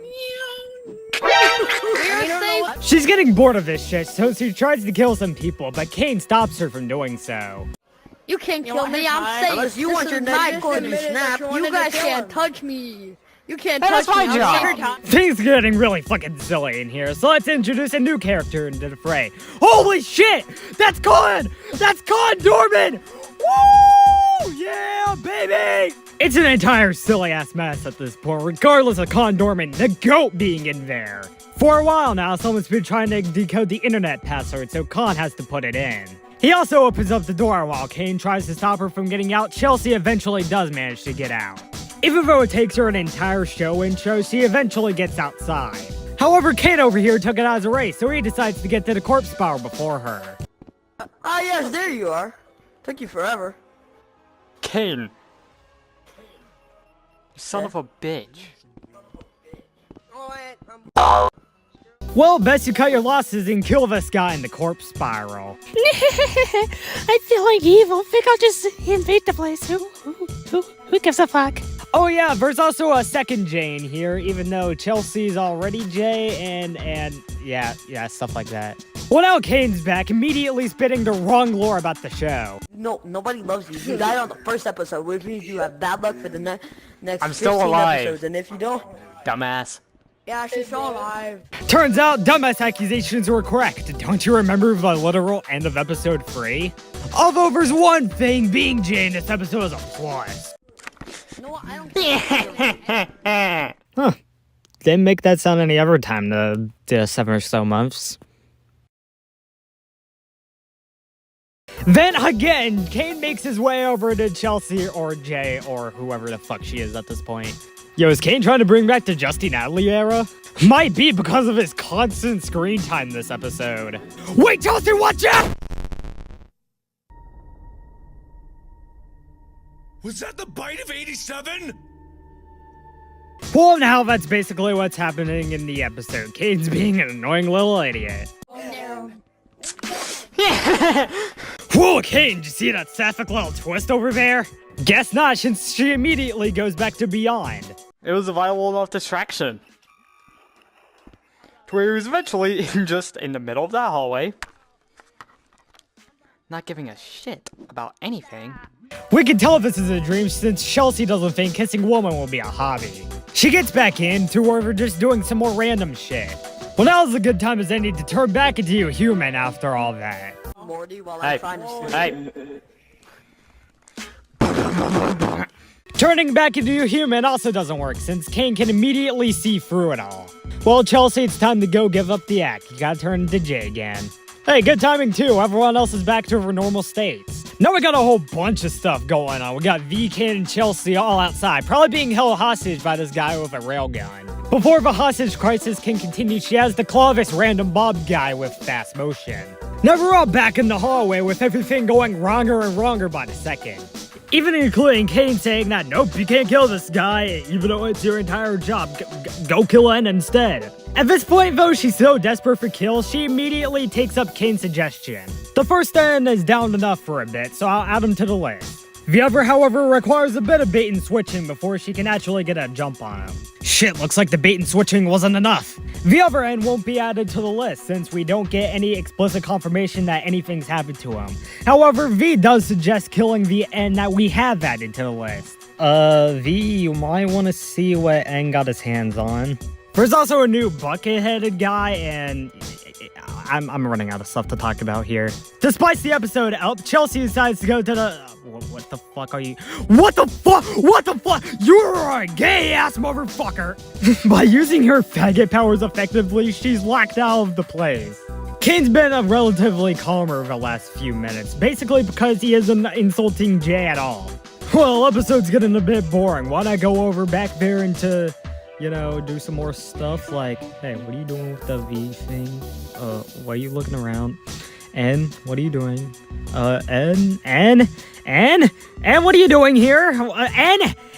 She's getting bored of this shit, so she tries to kill some people, but Kane stops her from doing so. You can't kill me, I'm safe. Unless you want your neck to snap. You guys can't touch me. You can't That's touch me. my job. Things are getting really fucking silly in here, so let's introduce a new character into the fray. Holy shit! That's Con! That's Con Dorman! Woo! Yeah, baby! It's an entire silly-ass mess at this point, regardless of Con Dorman, the GOAT, being in there. For a while now, someone's been trying to decode the internet password, so Con has to put it in. He also opens up the door while Kane tries to stop her from getting out. Chelsea eventually does manage to get out. Even though it takes her an entire show intro, she eventually gets outside. However, Kane over here took it as a race, so he decides to get to the corpse power before her. Ah, yes, there you are. Took you forever. Kane. Son of a bitch. Well, best you cut your losses and kill this guy in the corpse spiral. I feel like evil. Think I'll just invade the place. Who gives a fuck? Oh yeah, there's also a second Jane here, even though Chelsea's already Jay, and yeah, stuff like that. Well, now Kane's back, immediately spitting the wrong lore about the show. No, nobody loves you. You died on the first episode, which means you have bad luck for the next I'm 15 still alive. episodes, and if you don't... Dumbass. Yeah, she's still alive. Turns out, dumbass accusations were correct. Don't you remember the literal end of episode 3? Although there's one thing, being Jay in this episode is a plus. No, I don't Huh. Didn't make that sound any other time the 7 or so months. Then again, Kane makes his way over to Chelsea or Jay or whoever the fuck she is at this point. Yo, is Kane trying to bring back the Justy Natalie era? Might be because of his constant screen time this episode. Wait, Chelsea, watch out! Was that the bite of 87? Well, now that's basically what's happening in the episode. Kane's being an annoying little idiot. Whoa, Kane, did you see that sapphic little twist over there? Guess not, since she immediately goes back to Beyond. It was a viable enough distraction. To where he was eventually just in the middle of that hallway. Not giving a shit about anything. We can tell this is a dream since Chelsea doesn't think kissing woman will be a hobby. She gets back into where we're just doing some more random shit. Well, now's a good time as any to turn back into a human after all that. Morty, while I'm trying to Turning back into a human also doesn't work since Kane can immediately see through it all. Well, Chelsea, it's time to go give up the act. You gotta turn into Jay again. Hey, good timing too. Everyone else is back to their normal states. Now we got a whole bunch of stuff going on. We got V, Kane, and Chelsea all outside, probably being held hostage by this guy with a railgun. Before the hostage crisis can continue, she has to claw this random Bob guy with fast motion. Now we're all back in the hallway with everything going wronger and wronger by the second. Even including Kane saying that, nope, you can't kill this guy, even though it's your entire job. Go kill N instead. At this point, though, she's so desperate for kills, she immediately takes up Kane's suggestion. The first N is down enough for a bit, so I'll add him to the list. The other, however, requires a bit of bait and switching before she can actually get a jump on him. Shit, looks like the bait and switching wasn't enough. The other N won't be added to the list since we don't get any explicit confirmation that anything's happened to him. However, V does suggest killing the N that we have added to the list. V, you might want to see what N got his hands on. There's also a new bucket-headed guy, and I'm running out of stuff to talk about here. Despite the episode up, Chelsea decides to go to the... What the fuck are you... What the fuck? What the fuck? You're a gay-ass motherfucker! By using her faggot powers effectively, she's locked out of the place. Kane's been relatively calmer the last few minutes, basically because he isn't insulting Jay at all. Well, episode's getting a bit boring. Why not go over back there into... you know, do some more stuff like, hey, what are you doing with the V thing? Why are you looking around? N, what are you doing? N, what are you doing here?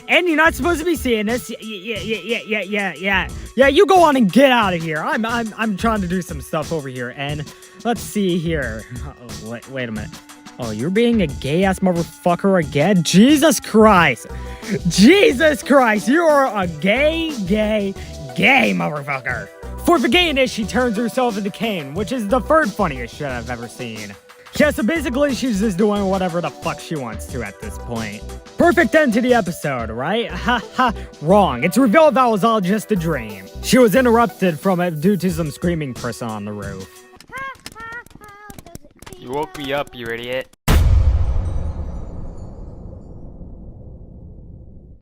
N, you're not supposed to be seeing this. Yeah, you go on and get out of here. I'm trying to do some stuff over here, N. Let's see here. Wait a minute. Oh, you're being a gay-ass motherfucker again? Jesus Christ! Jesus Christ, you are a gay motherfucker! For the gayness, she turns herself into Kane, which is the third funniest shit I've ever seen. Yeah, so basically she's just doing whatever the fuck she wants to at this point. Perfect end to the episode, right? Ha, wrong. It's revealed that was all just a dream. She was interrupted from it due to some screaming person on the roof. You woke me up, you idiot.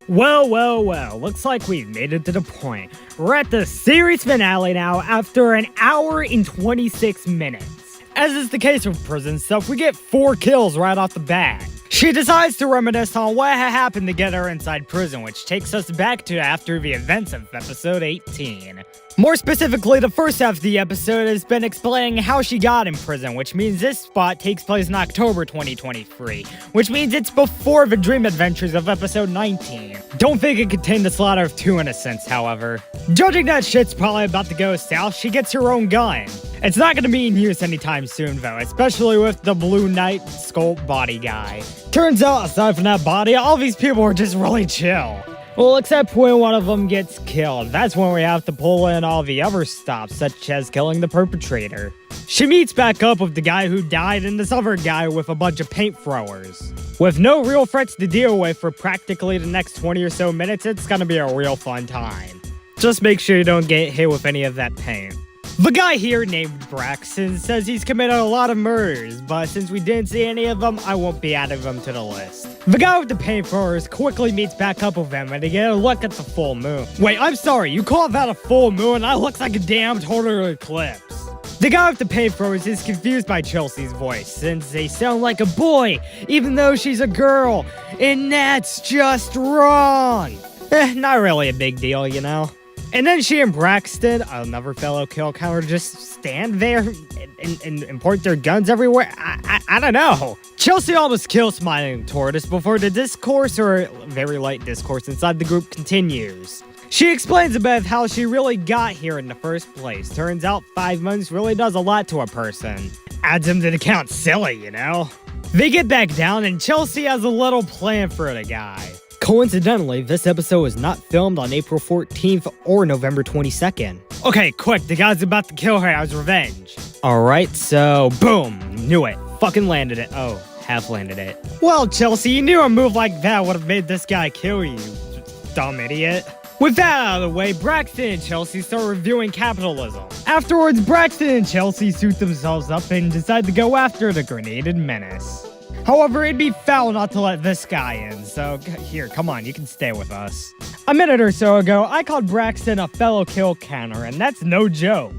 Well, looks like we've made it to the point. We're at the series finale now after an hour and 26 minutes. As is the case with prison stuff, we get 4 kills right off the bat. Shit She decides to reminisce on what had happened to get her inside prison, which takes us back to after the events of episode 18. More specifically, the first half of the episode has been explaining how she got in prison, which means this spot takes place in October 2023, which means it's before the dream adventures of episode 19. Don't think it contained the slaughter of 2 innocents, however. Judging that shit's probably about to go south, she gets her own gun. It's not gonna be in use anytime soon though, especially with the Blue Knight sculpt body guy. Turns out, aside from that body, all these people are just really chill. Well, except when one of them gets killed. That's when we have to pull in all the other stops, such as killing the perpetrator. She meets back up with the guy who died and this other guy with a bunch of paint throwers. With no real threats to deal with for practically the next 20 or so minutes, it's gonna be a real fun time. Just make sure you don't get hit with any of that paint. The guy here named Braxton says he's committed a lot of murders, but since we didn't see any of them, I won't be adding them to the list. The guy with the paint throwers quickly meets back up with him and they get a look at the full moon. Wait, I'm sorry, you call that a full moon? That looks like a damn total eclipse. The guy with the paint throwers is confused by Chelsea's voice, since they sound like a boy, even though she's a girl, and that's just wrong. Not really a big deal, you know? And then she and Braxton, another fellow kill counter, just stand there and point their guns everywhere. I don't know. Chelsea almost kills Smiling Tortoise before the discourse, or very light discourse inside the group, continues. She explains a bit of how she really got here in the first place. Turns out 5 months really does a lot to a person. Adds him to the count silly, you know? They get back down and Chelsea has a little plan for the guy. Coincidentally, this episode was not filmed on April 14th or November 22nd. Okay, quick, the guy's about to kill her as revenge. Alright, so boom, knew it. Fucking landed it. Oh, half landed it. Well, Chelsea, you knew a move like that would have made this guy kill you, dumb idiot. With that out of the way, Braxton and Chelsea start reviewing capitalism. Afterwards, Braxton and Chelsea suit themselves up and decide to go after the grenaded menace. However, it'd be foul not to let this guy in, so here, come on, you can stay with us. A minute or so ago, I called Braxton a fellow kill counter, and that's no joke.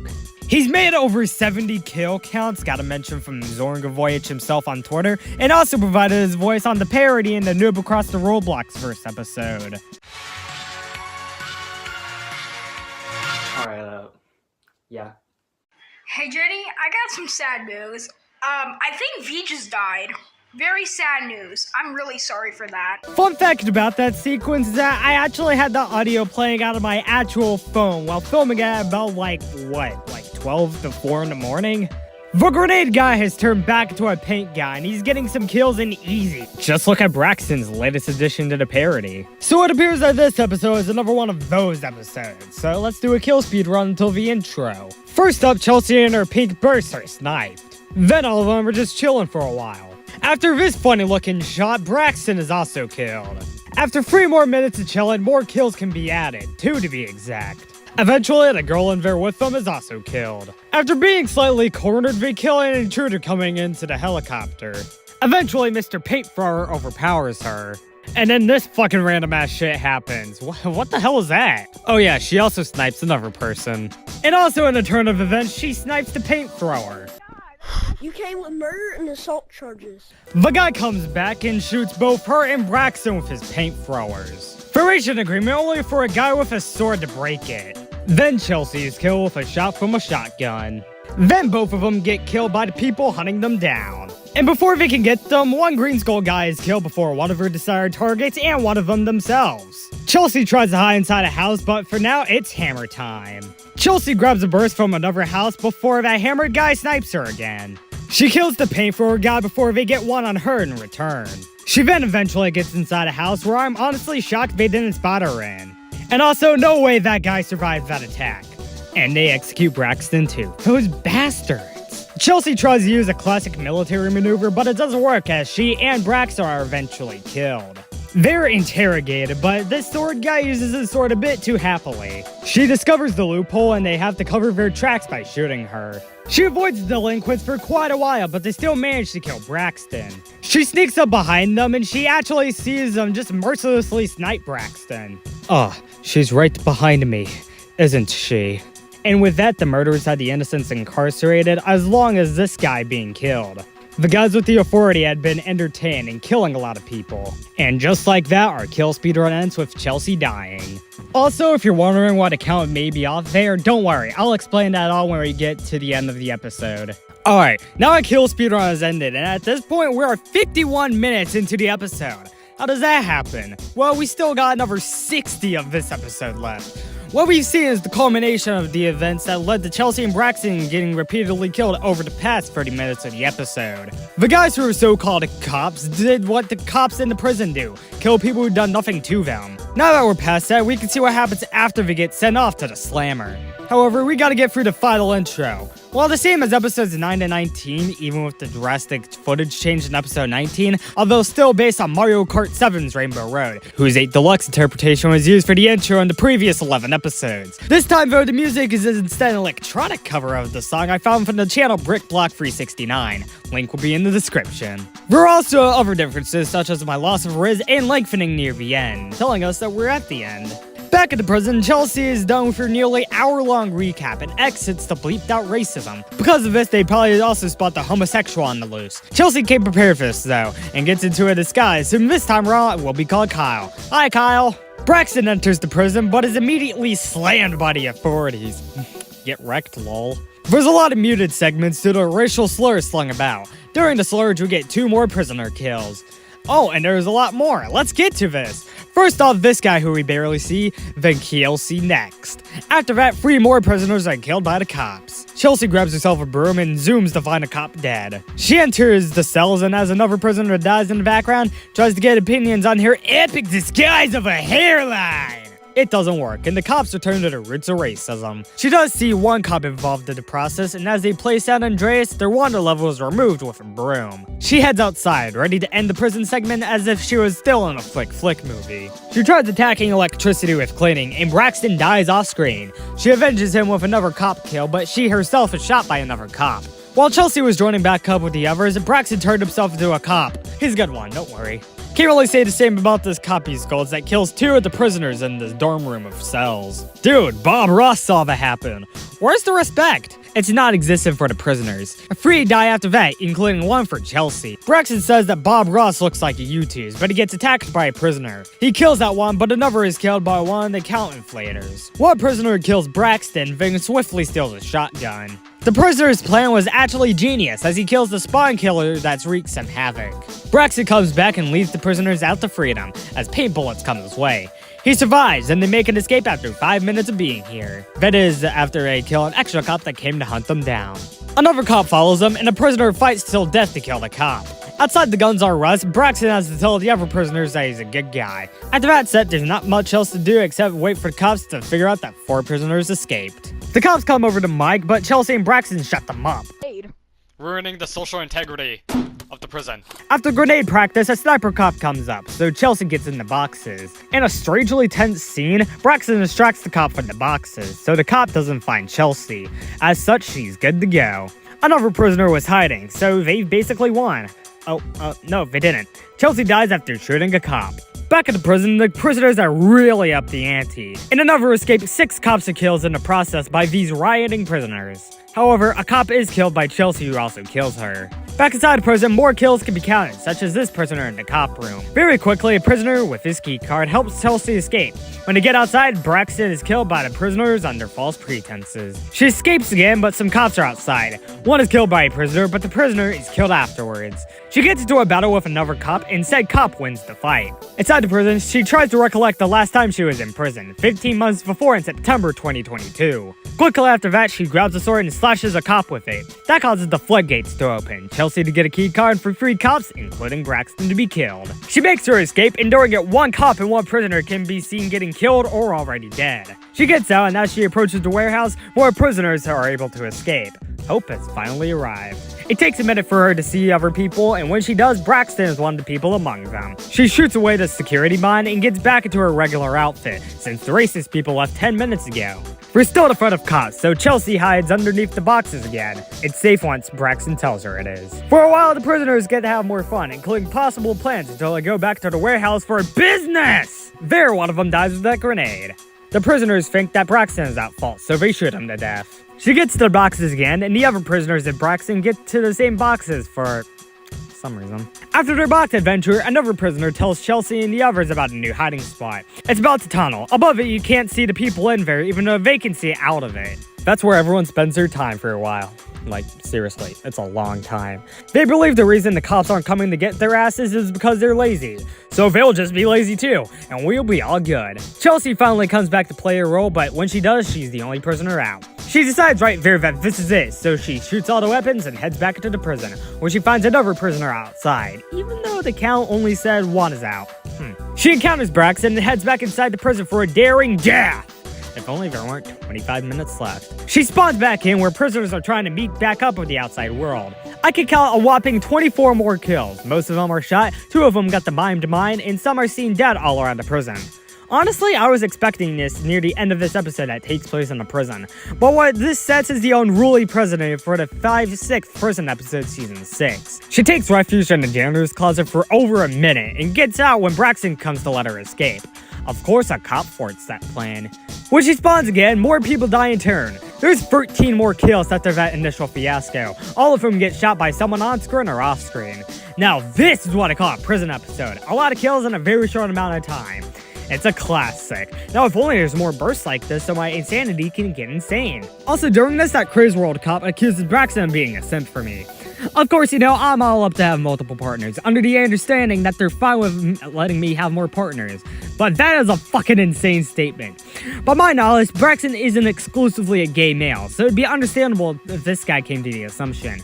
He's made over 70 kill counts, gotta mention from Zornga Voyage himself on Twitter, and also provided his voice on the parody in the Noob Across the Roblox first episode. Alright, yeah. Hey Jenny, I got some sad news. I think V just died. Very sad news. I'm really sorry for that. Fun fact about that sequence is that I actually had the audio playing out of my actual phone while filming it at about like 12 to 4 in the morning? The grenade guy has turned back into a paint guy and he's getting some kills in easy. Just look at Braxton's latest addition to the parody. So it appears that this episode is another one of those episodes. So let's do a kill speed run until the intro. First up, Chelsea and her pink burst are sniped. Then all of them are just chilling for a while. After this funny looking shot, Braxton is also killed. After 3 more minutes of chilling, more kills can be added, 2 to be exact. Eventually, the girl in there with them is also killed. After being slightly cornered, they kill an intruder coming into the helicopter. Eventually, Mr. Paint Thrower overpowers her. And then this fucking random ass shit happens. What the hell is that? Oh yeah, she also snipes another person. And also in a turn of events, she snipes the paint thrower. You came with murder and assault charges. The guy comes back and shoots both her and Braxton with his paint throwers. Formation agreement only for a guy with a sword to break it. Then Chelsea is killed with a shot from a shotgun. Then both of them get killed by the people hunting them down. And before they can get them, one green skull guy is killed before one of her desired targets and one of them themselves. Chelsea tries to hide inside a house, but for now, it's hammer time. Chelsea grabs a burst from another house before that hammered guy snipes her again. She kills the paint thrower guy before they get one on her in return. She then eventually gets inside a house where I'm honestly shocked they didn't spot her in. And also, no way that guy survived that attack. And they execute Braxton too. Those bastards. Chelsea tries to use a classic military maneuver, but it doesn't work as she and Braxton are eventually killed. They're interrogated, but this sword guy uses his sword a bit too happily. She discovers the loophole and they have to cover their tracks by shooting her. She avoids the delinquents for quite a while, but they still manage to kill Braxton. She sneaks up behind them and she actually sees them just mercilessly snipe Braxton. Oh, she's right behind me, isn't she? And with that, the murderers had the innocents incarcerated as long as this guy being killed. The guys with the authority had been entertained and killing a lot of people. And just like that, our kill speedrun ends with Chelsea dying. Also, if you're wondering what account may be off there, don't worry, I'll explain that all when we get to the end of the episode. Alright, now our kill speedrun has ended, and at this point, we are 51 minutes into the episode. How does that happen? Well, we still got another 60 of this episode left. What we've seen is the culmination of the events that led to Chelsea and Braxton getting repeatedly killed over the past 30 minutes of the episode. The guys who were so-called cops did what the cops in the prison do, kill people who've done nothing to them. Now that we're past that, we can see what happens after they get sent off to the slammer. However, we gotta get through the final intro. While the same as episodes 9 to 19, even with the drastic footage change in episode 19, although still based on Mario Kart 7's Rainbow Road, whose 8 Deluxe interpretation was used for the intro in the previous 11 episodes. This time though, the music is instead an electronic cover of the song I found from the channel BrickBlock369. Link will be in the description. There are also other differences such as my loss of Riz and lengthening near the end, telling us that we're at the end. Back at the prison, Chelsea is done with her nearly hour-long recap and exits the bleeped-out racism. Because of this, they probably also spot the homosexual on the loose. Chelsea came prepared for this, though, and gets into a disguise, whom this time around will be called Kyle. Hi, Kyle! Braxton enters the prison, but is immediately slammed by the authorities. Get wrecked, lol. There's a lot of muted segments due to racial slurs slung about. During the slurs, we get 2 more prisoner kills. Oh, and there's a lot more. Let's get to this. First off, this guy who we barely see, then Chelsea next. After that, 3 more prisoners are killed by the cops. Chelsea grabs herself a broom and zooms to find a cop dead. She enters the cells, and as another prisoner dies in the background, tries to get opinions on her epic disguise of a hairline. It doesn't work, and the cops return to the roots of racism. She does see one cop involved in the process, and as they place out Andreas, their wonder level is removed with a broom. She heads outside, ready to end the prison segment as if she was still in a flick movie. She tries attacking electricity with cleaning, and Braxton dies off screen. She avenges him with another cop kill, but she herself is shot by another cop. While Chelsea was joining back up with the others, Braxton turned himself into a cop. He's a good one, don't worry. Can't really say the same about this cop he scolds that kills 2 of the prisoners in this dorm room of cells. Dude, Bob Ross saw that happen. Where's the respect? It's non-existent for the prisoners. 3 die after that, including 1 for Chelsea. Braxton says that Bob Ross looks like a U-2s, but he gets attacked by a prisoner. He kills that one, but another is killed by one of the count inflators. One prisoner kills Braxton, then swiftly steals a shotgun. The prisoner's plan was actually genius, as he kills the spawn killer that's wreaked some havoc. Braxton comes back and leads the prisoners out to freedom, as paint bullets come his way. He survives, and they make an escape after 5 minutes of being here. That is, after they kill an extra cop that came to hunt them down. Another cop follows them, and the prisoner fights till death to kill the cop. Outside the guns are rust, Braxton has to tell the other prisoners that he's a good guy. After that set, there's not much else to do except wait for the cops to figure out that 4 prisoners escaped. The cops come over to Mike, but Chelsea and Braxton shut them up. Ruining the social integrity of the prison. After grenade practice, a sniper cop comes up, so Chelsea gets in the boxes. In a strangely tense scene, Braxton distracts the cop from the boxes, so the cop doesn't find Chelsea. As such, she's good to go. Another prisoner was hiding, so they basically won. No, they didn't. Chelsea dies after shooting a cop. Back at the prison, the prisoners are really up the ante. In another escape, 6 cops are killed in the process by these rioting prisoners. However, a cop is killed by Chelsea, who also kills her. Back inside the prison, more kills can be counted, such as this prisoner in the cop room. Very quickly, a prisoner with his key card helps Chelsea escape. When they get outside, Braxton is killed by the prisoners under false pretenses. She escapes again, but some cops are outside. One is killed by a prisoner, but the prisoner is killed afterwards. She gets into a battle with another cop, and said cop wins the fight. Inside the prison, she tries to recollect the last time she was in prison, 15 months before in September 2022. Quickly after that, she grabs a sword and slashes a cop with it. That causes the floodgates to open, Chelsea to get a key card for 3 cops, including Braxton, to be killed. She makes her escape, and during it, 1 cop and 1 prisoner can be seen getting killed or already dead. She gets out, and as she approaches the warehouse, more prisoners are able to escape. Hope has finally arrived. It takes a minute for her to see other people, and when she does, Braxton is one of the people among them. She shoots away the security bond and gets back into her regular outfit, since the racist people left 10 minutes ago. We're still in front of cops, so Chelsea hides underneath the boxes again. It's safe once Braxton tells her it is. For a while, the prisoners get to have more fun, including possible plans until they go back to the warehouse for business! There, one of them dies with that grenade. The prisoners think that Braxton is at fault, so they shoot him to death. She gets to the boxes again, and the other prisoners and Braxton get to the same boxes for some reason. After their box adventure, another prisoner tells Chelsea and the others about a new hiding spot. It's about the tunnel. Above it, you can't see the people in there, even though they can see out of it. That's where everyone spends their time for a while. Like, seriously, it's a long time. They believe the reason the cops aren't coming to get their asses is because they're lazy. So they'll just be lazy too, and we'll be all good. Chelsea finally comes back to play her role, but when she does, she's the only prisoner out. She decides right there that this is it, so she shoots all the weapons and heads back into the prison, where she finds another prisoner outside, even though the count only said one is out. She encounters Braxton and heads back inside the prison for a daring death. If only there weren't 25 minutes left. She spawns back in where prisoners are trying to meet back up with the outside world. I could count a whopping 24 more kills. Most of them are shot, 2 of them got the mime to mine, and some are seen dead all around the prison. Honestly, I was expecting this near the end of this episode that takes place in a prison. But what this sets is the unruly president for the 5/6 prison episode season 6. She takes refuge in the janitor's closet for over a minute and gets out when Braxton comes to let her escape. Of course, a cop thwarts that plan. When she spawns again, more people die in turn. There's 13 more kills after that initial fiasco. All of them get shot by someone on screen or off screen. Now this is what I call a prison episode. A lot of kills in a very short amount of time. It's a classic. Now if only there's more bursts like this so my insanity can get insane. Also during this, that Crazy World cop accuses Braxton of being a simp for me. Of course, you know, I'm all up to have multiple partners, under the understanding that they're fine with letting me have more partners. But that is a fucking insane statement. By my knowledge, Braxton isn't exclusively a gay male, so it'd be understandable if this guy came to the assumption.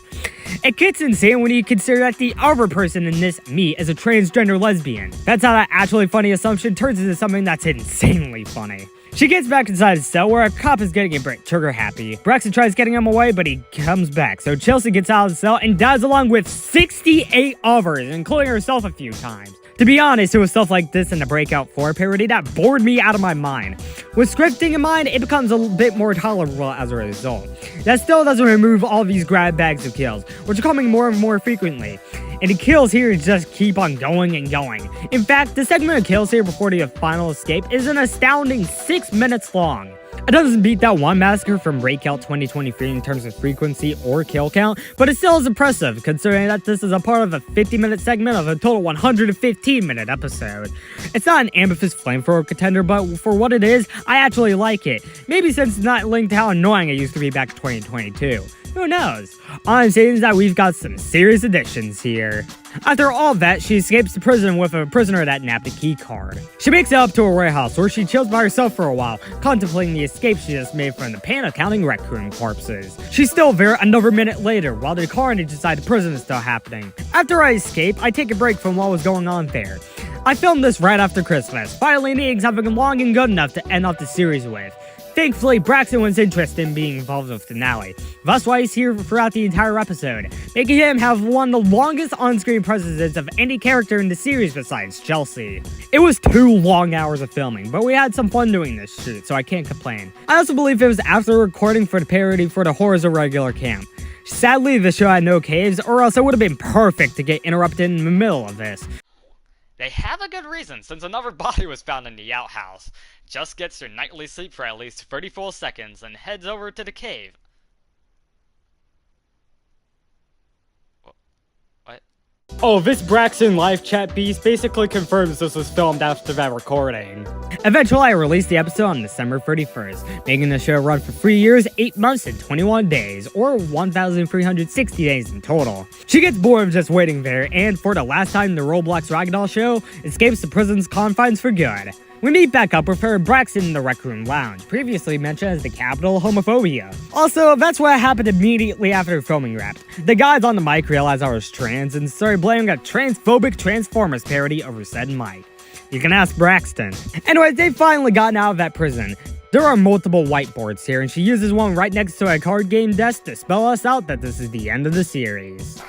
It gets insane when you consider that the other person in this, me, is a transgender lesbian. That's how that actually funny assumption turns into something that's insanely funny. She gets back inside his cell where a cop is getting a bit trigger happy. Braxton tries getting him away, but he comes back. So Chelsea gets out of the cell and dies along with 68 others, including herself a few times. To be honest, it was stuff like this in the Breakout 4 parody that bored me out of my mind. With scripting in mind, it becomes a bit more tolerable as a result. That still doesn't remove all these grab bags of kills, which are coming more and more frequently. And the kills here just keep on going and going. In fact, the segment of kills here before the final escape is an astounding 6 minutes long. It doesn't beat that one massacre from Breakout 2023 in terms of frequency or kill count, but it still is impressive considering that this is a part of a 50-minute segment of a total 115-minute episode. It's not an ambitious flamethrower contender, but for what it is, I actually like it. Maybe since it's not linked to how annoying it used to be back in 2022. Who knows? All I'm saying is that we've got some serious additions here. After all that, she escapes the prison with a prisoner that nabbed a key card. She makes it up to a warehouse where she chills by herself for a while, contemplating the escape she just made from the pan-accounting rec room corpses. She's still there another minute later, while the carnage inside the prison is still happening. After I escape, I take a break from what was going on there. I filmed this right after Christmas, finally needing something long and good enough to end off the series with. Thankfully, Braxton was interested in being involved with the finale. That's why he's here throughout the entire episode, making him have one of the longest on-screen presences of any character in the series besides Chelsea. It was 2 long hours of filming, but we had some fun doing this shoot, so I can't complain. I also believe it was after recording for the parody for the Horrors of Regular Camp. Sadly, the show had no caves, or else it would have been perfect to get interrupted in the middle of this. They have a good reason, since another body was found in the outhouse. Just gets her nightly sleep for at least 34 seconds and heads over to the cave. What? Oh, this Braxton live chat beast basically confirms this was filmed after that recording. Eventually, I released the episode on December 31st, making the show run for 3 years, 8 months, and 21 days, or 1,360 days in total. She gets bored of just waiting there, and for the last time, the Roblox Ragdoll show escapes the prison's confines for good. We meet back up with her and Braxton in the Rec Room Lounge, previously mentioned as the capital of homophobia. Also, that's what happened immediately after filming wrapped. The guys on the mic realized I was trans and started blaming a transphobic Transformers parody over said mic. You can ask Braxton. Anyways, they've finally gotten out of that prison. There are multiple whiteboards here, and she uses one right next to a card game desk to spell us out that this is the end of the series.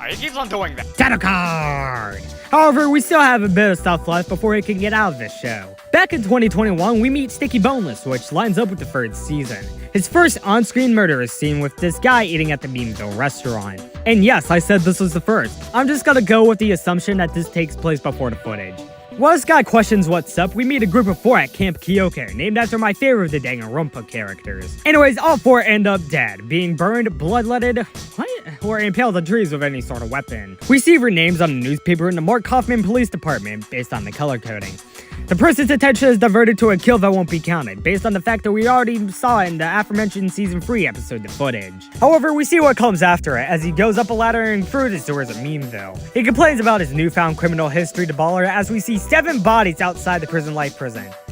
He keeps on doing that. Title card! However, we still have a bit of stuff left before we can get out of this show. Back in 2021, we meet Sticky Boneless, which lines up with the 3rd season. His first on-screen murder is seen with this guy eating at the Beanville restaurant. And yes, I said this was the first. I'm just gonna go with the assumption that this takes place before the footage. While this guy questions what's up, we meet a group of 4 at Camp Kyoko, named after my favorite of the Danganronpa characters. Anyways, all 4 end up dead, being burned, bloodletted, or impaled on trees with any sort of weapon. We see their names on a newspaper in the Mark Kaufman Police Department based on the color coding. The person's attention is diverted to a kill that won't be counted, based on the fact that we already saw in the aforementioned Season 3 episode the footage. However, we see what comes after it, as he goes up a ladder and through the sewers of Memeville. He complains about his newfound criminal history to Baller as we see 7 bodies outside the prison.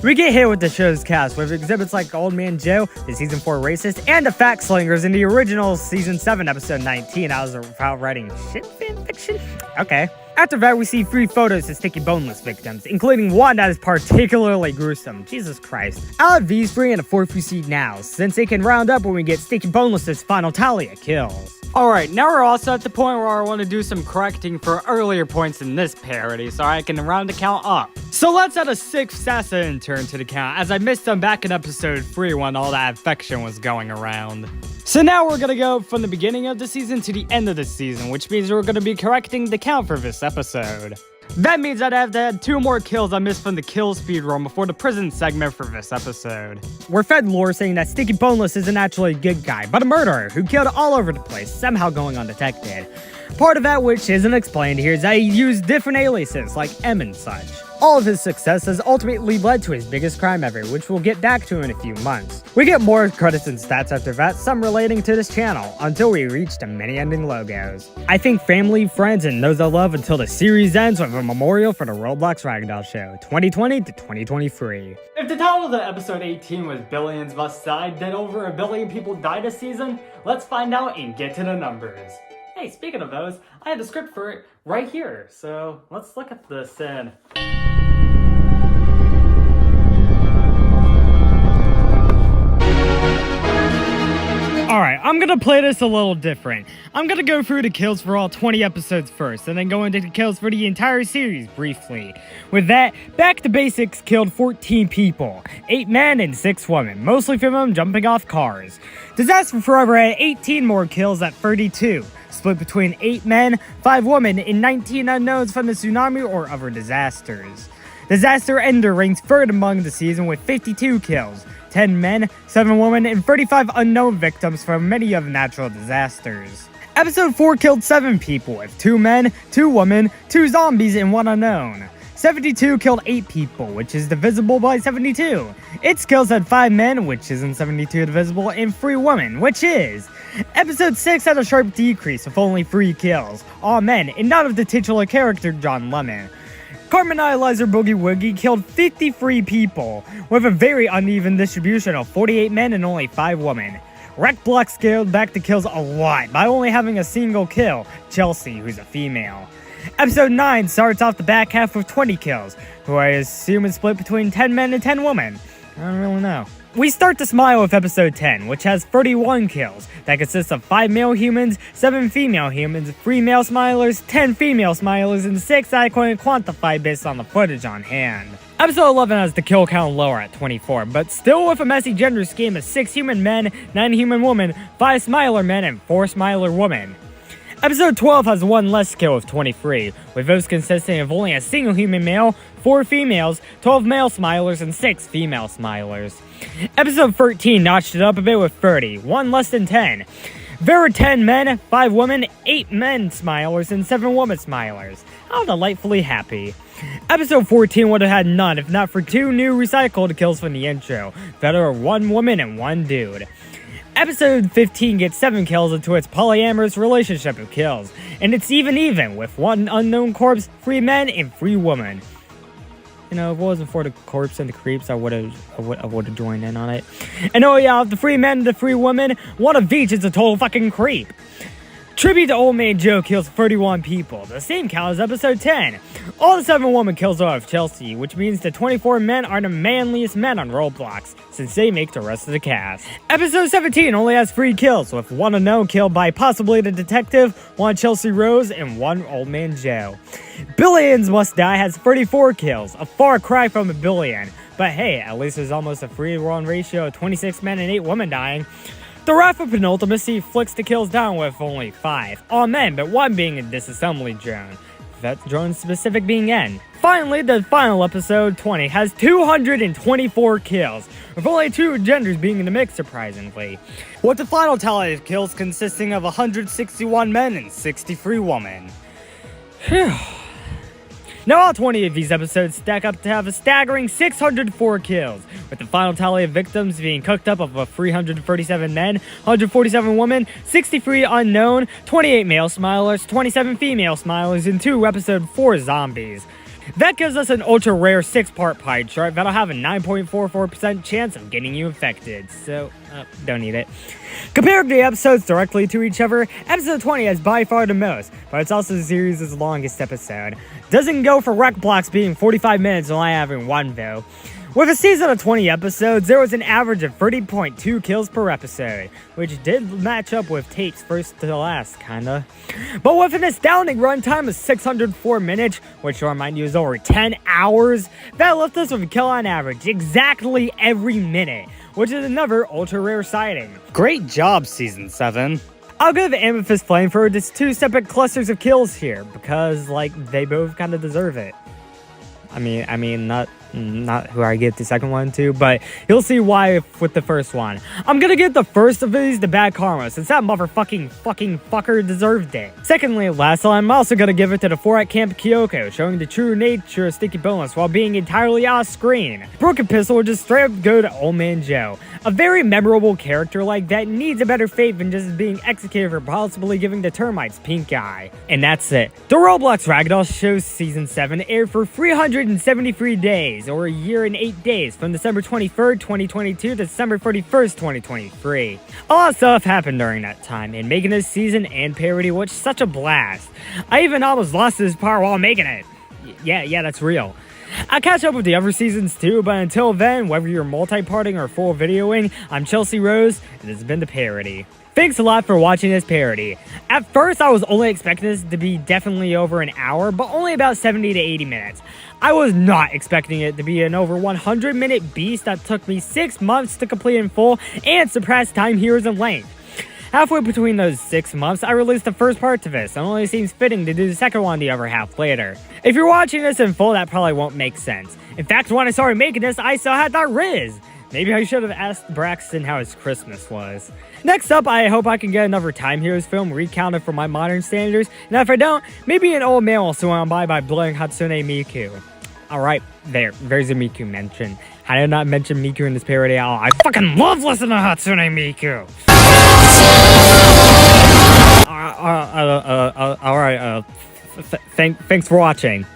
We get hit with the show's cast, with exhibits like Old Man Joe, the Season 4 racist, and the Fact Slingers in the original Season 7 episode 19. I was about writing shit fanfiction? Okay. After that, we see 3 photos of Sticky Boneless victims, including one that is particularly gruesome. Jesus Christ. Out of these 3 and a 4th we see now, since they can round up when we get Sticky Boneless's final tally of kills. Alright, now we're also at the point where I want to do some correcting for earlier points in this parody, so I can round the count up. So let's add a 6th Sasa intern to the count, as I missed them back in episode 3 when all that affection was going around. So now we're gonna go from the beginning of the season to the end of the season, which means we're gonna be correcting the count for this episode. That means I'd have to add 2 more kills I missed from the kill speed run before the prison segment for this episode. We're fed lore saying that Sticky Boneless isn't actually a good guy, but a murderer who killed all over the place, somehow going undetected. Part of that which isn't explained here is that he used different aliases like M and such. All of his success has ultimately led to his biggest crime ever, which we'll get back to in a few months. We get more credits and stats after that, some relating to this channel, until we reach the many ending logos. I thank family, friends, and those I love until the series ends with a memorial for the Roblox Ragdoll Show, 2020 to 2023. If the title of the episode 18 was Billions Must Die, then over 1 billion people died this season, let's find out and get to the numbers. Hey, speaking of those, I have a script for it right here, so let's look at this and... Alright, I'm gonna play this a little different. I'm gonna go through the kills for all 20 episodes first, and then go into the kills for the entire series briefly. With that, Back to Basics killed 14 people, 8 men and 6 women, mostly from them jumping off cars. Disaster Forever had 18 more kills at 32, split between 8 men, 5 women, and 19 unknowns from the tsunami or other disasters. Disaster Ender ranks third among the season with 52 kills, 10 men, 7 women, and 35 unknown victims from many of the natural disasters. Episode 4 killed 7 people with 2 men, 2 women, 2 zombies, and 1 unknown. 72 killed 8 people, which is divisible by 72. Its kills had 5 men, which isn't 72 divisible, and 3 women, which is. Episode 6 had a sharp decrease with only 3 kills, all men, and none of the titular character John Lemon. Carmen Idolizer Boogie Woogie killed 53 people, with a very uneven distribution of 48 men and only 5 women. Wreckblock scaled back the kills a lot by only having a single kill, Chelsea, who's a female. Episode 9 starts off the back half with 20 kills, who I assume is split between 10 men and 10 women. I don't really know. We start to smile with episode 10, which has 31 kills, that consists of 5 male humans, 7 female humans, 3 male smilers, 10 female smilers, and 6 I couldn't quantify based on the footage on hand. Episode 11 has the kill count lower at 24, but still with a messy gender scheme of 6 human men, 9 human women, 5 smiler men, and 4 smiler women. Episode 12 has 1 less kill with 23, with those consisting of only a single human male, 4 females, 12 male smilers, and 6 female smilers. Episode 13 notched it up a bit with 30, 1 less than 10. There were 10 men, 5 women, 8 men smilers, and 7 women smilers. How delightfully happy. Episode 14 would have had none if not for 2 new recycled kills from the intro, that are 1 woman and 1 dude. Episode 15 gets 7 kills into its polyamorous relationship of kills, and it's even with 1 unknown corpse, 3 men, and 3 women. You know, if it wasn't for the corpse and the creeps, I would have joined in on it. And oh yeah, of the 3 men and the 3 women, 1 of each is a total fucking creep. Tribute to Old Man Joe kills 31 people, the same count as episode 10. All the 7 women kills are of Chelsea, which means the 24 men are the manliest men on Roblox, since they make the rest of the cast. Episode 17 only has 3 kills, with 1 unknown killed by possibly the detective, 1 Chelsea Rose, and 1 Old Man Joe. Billions Must Die has 34 kills, a far cry from a billion, but hey, at least there's almost a 3-to-1 ratio of 26 men and 8 women dying. The Wrath of Penultimacy flicks the kills down with only 5, all men, but 1 being a disassembly drone. That drone specific being N. Finally, the final episode, 20, has 224 kills, with only 2 genders being in the mix, surprisingly. With the final tally of kills consisting of 161 men and 63 women. Phew. Now all 20 of these episodes stack up to have a staggering 604 kills, with the final tally of victims being cooked up of 337 men, 147 women, 63 unknown, 28 male smilers, 27 female smilers, and 2 episode 4 zombies. That gives us an ultra rare 6-part pie chart that'll have a 9.44% chance of getting you infected, so don't need it. Compared the episodes directly to each other, episode 20 has by far the most, but it's also the series' longest episode. Doesn't go for Roblox being 45 minutes, only having 1 though. With a season of 20 episodes, there was an average of 30.2 kills per episode, which did match up with Tape's first to last, kinda. But with an astounding runtime of 604 minutes, which to remind you is over 10 hours, that left us with a kill on average exactly every minute, which is another ultra rare sighting. Great job, Season 7. I'll give Amethyst Flamethrower just 2 separate clusters of kills here, because, like, they both kind of deserve it. I mean, not who I give the second one to, but you'll see why with the first one. I'm gonna give the first of these to Bad Karma, since that fucker deserved it. Secondly, lastly, I'm also gonna give it to the 4 at Camp Kyoko, showing the true nature of Sticky Boneless while being entirely off screen. Broken Pistol will just straight up go to Old Man Joe. A very memorable character like that needs a better fate than just being executed for possibly giving the termites pink eye. And that's it. The Roblox Ragdoll show Season 7 aired for 373 days, or a year and 8 days, from December 23rd, 2022 to December 31st, 2023. A lot of stuff happened during that time, and making this season and parody was such a blast. I even almost lost this part while making it. Yeah, that's real. I'll catch up with the other seasons too, but until then, whether you're multi-parting or full videoing, I'm Chelsea Rose, and this has been the parody. Thanks a lot for watching this parody. At first, I was only expecting this to be definitely over an hour, but only about 70 to 80 minutes. I was not expecting it to be an over 100-minute beast that took me 6 months to complete in full and surpassed Time Heroes in length. Halfway between those 6 months, I released the first part to this, and it only seems fitting to do the second one the other half later. If you're watching this in full, that probably won't make sense. In fact, when I started making this, I still had that Riz. Maybe I should have asked Braxton how his Christmas was. Next up, I hope I can get another Time Heroes film recounted for my modern standards, and if I don't, maybe an old man will swing by blowing Hatsune Miku. Alright, there's a Miku mention. I did not mention Miku in this parody at all. I fucking love listening to Hatsune Miku! Alright, thanks for watching.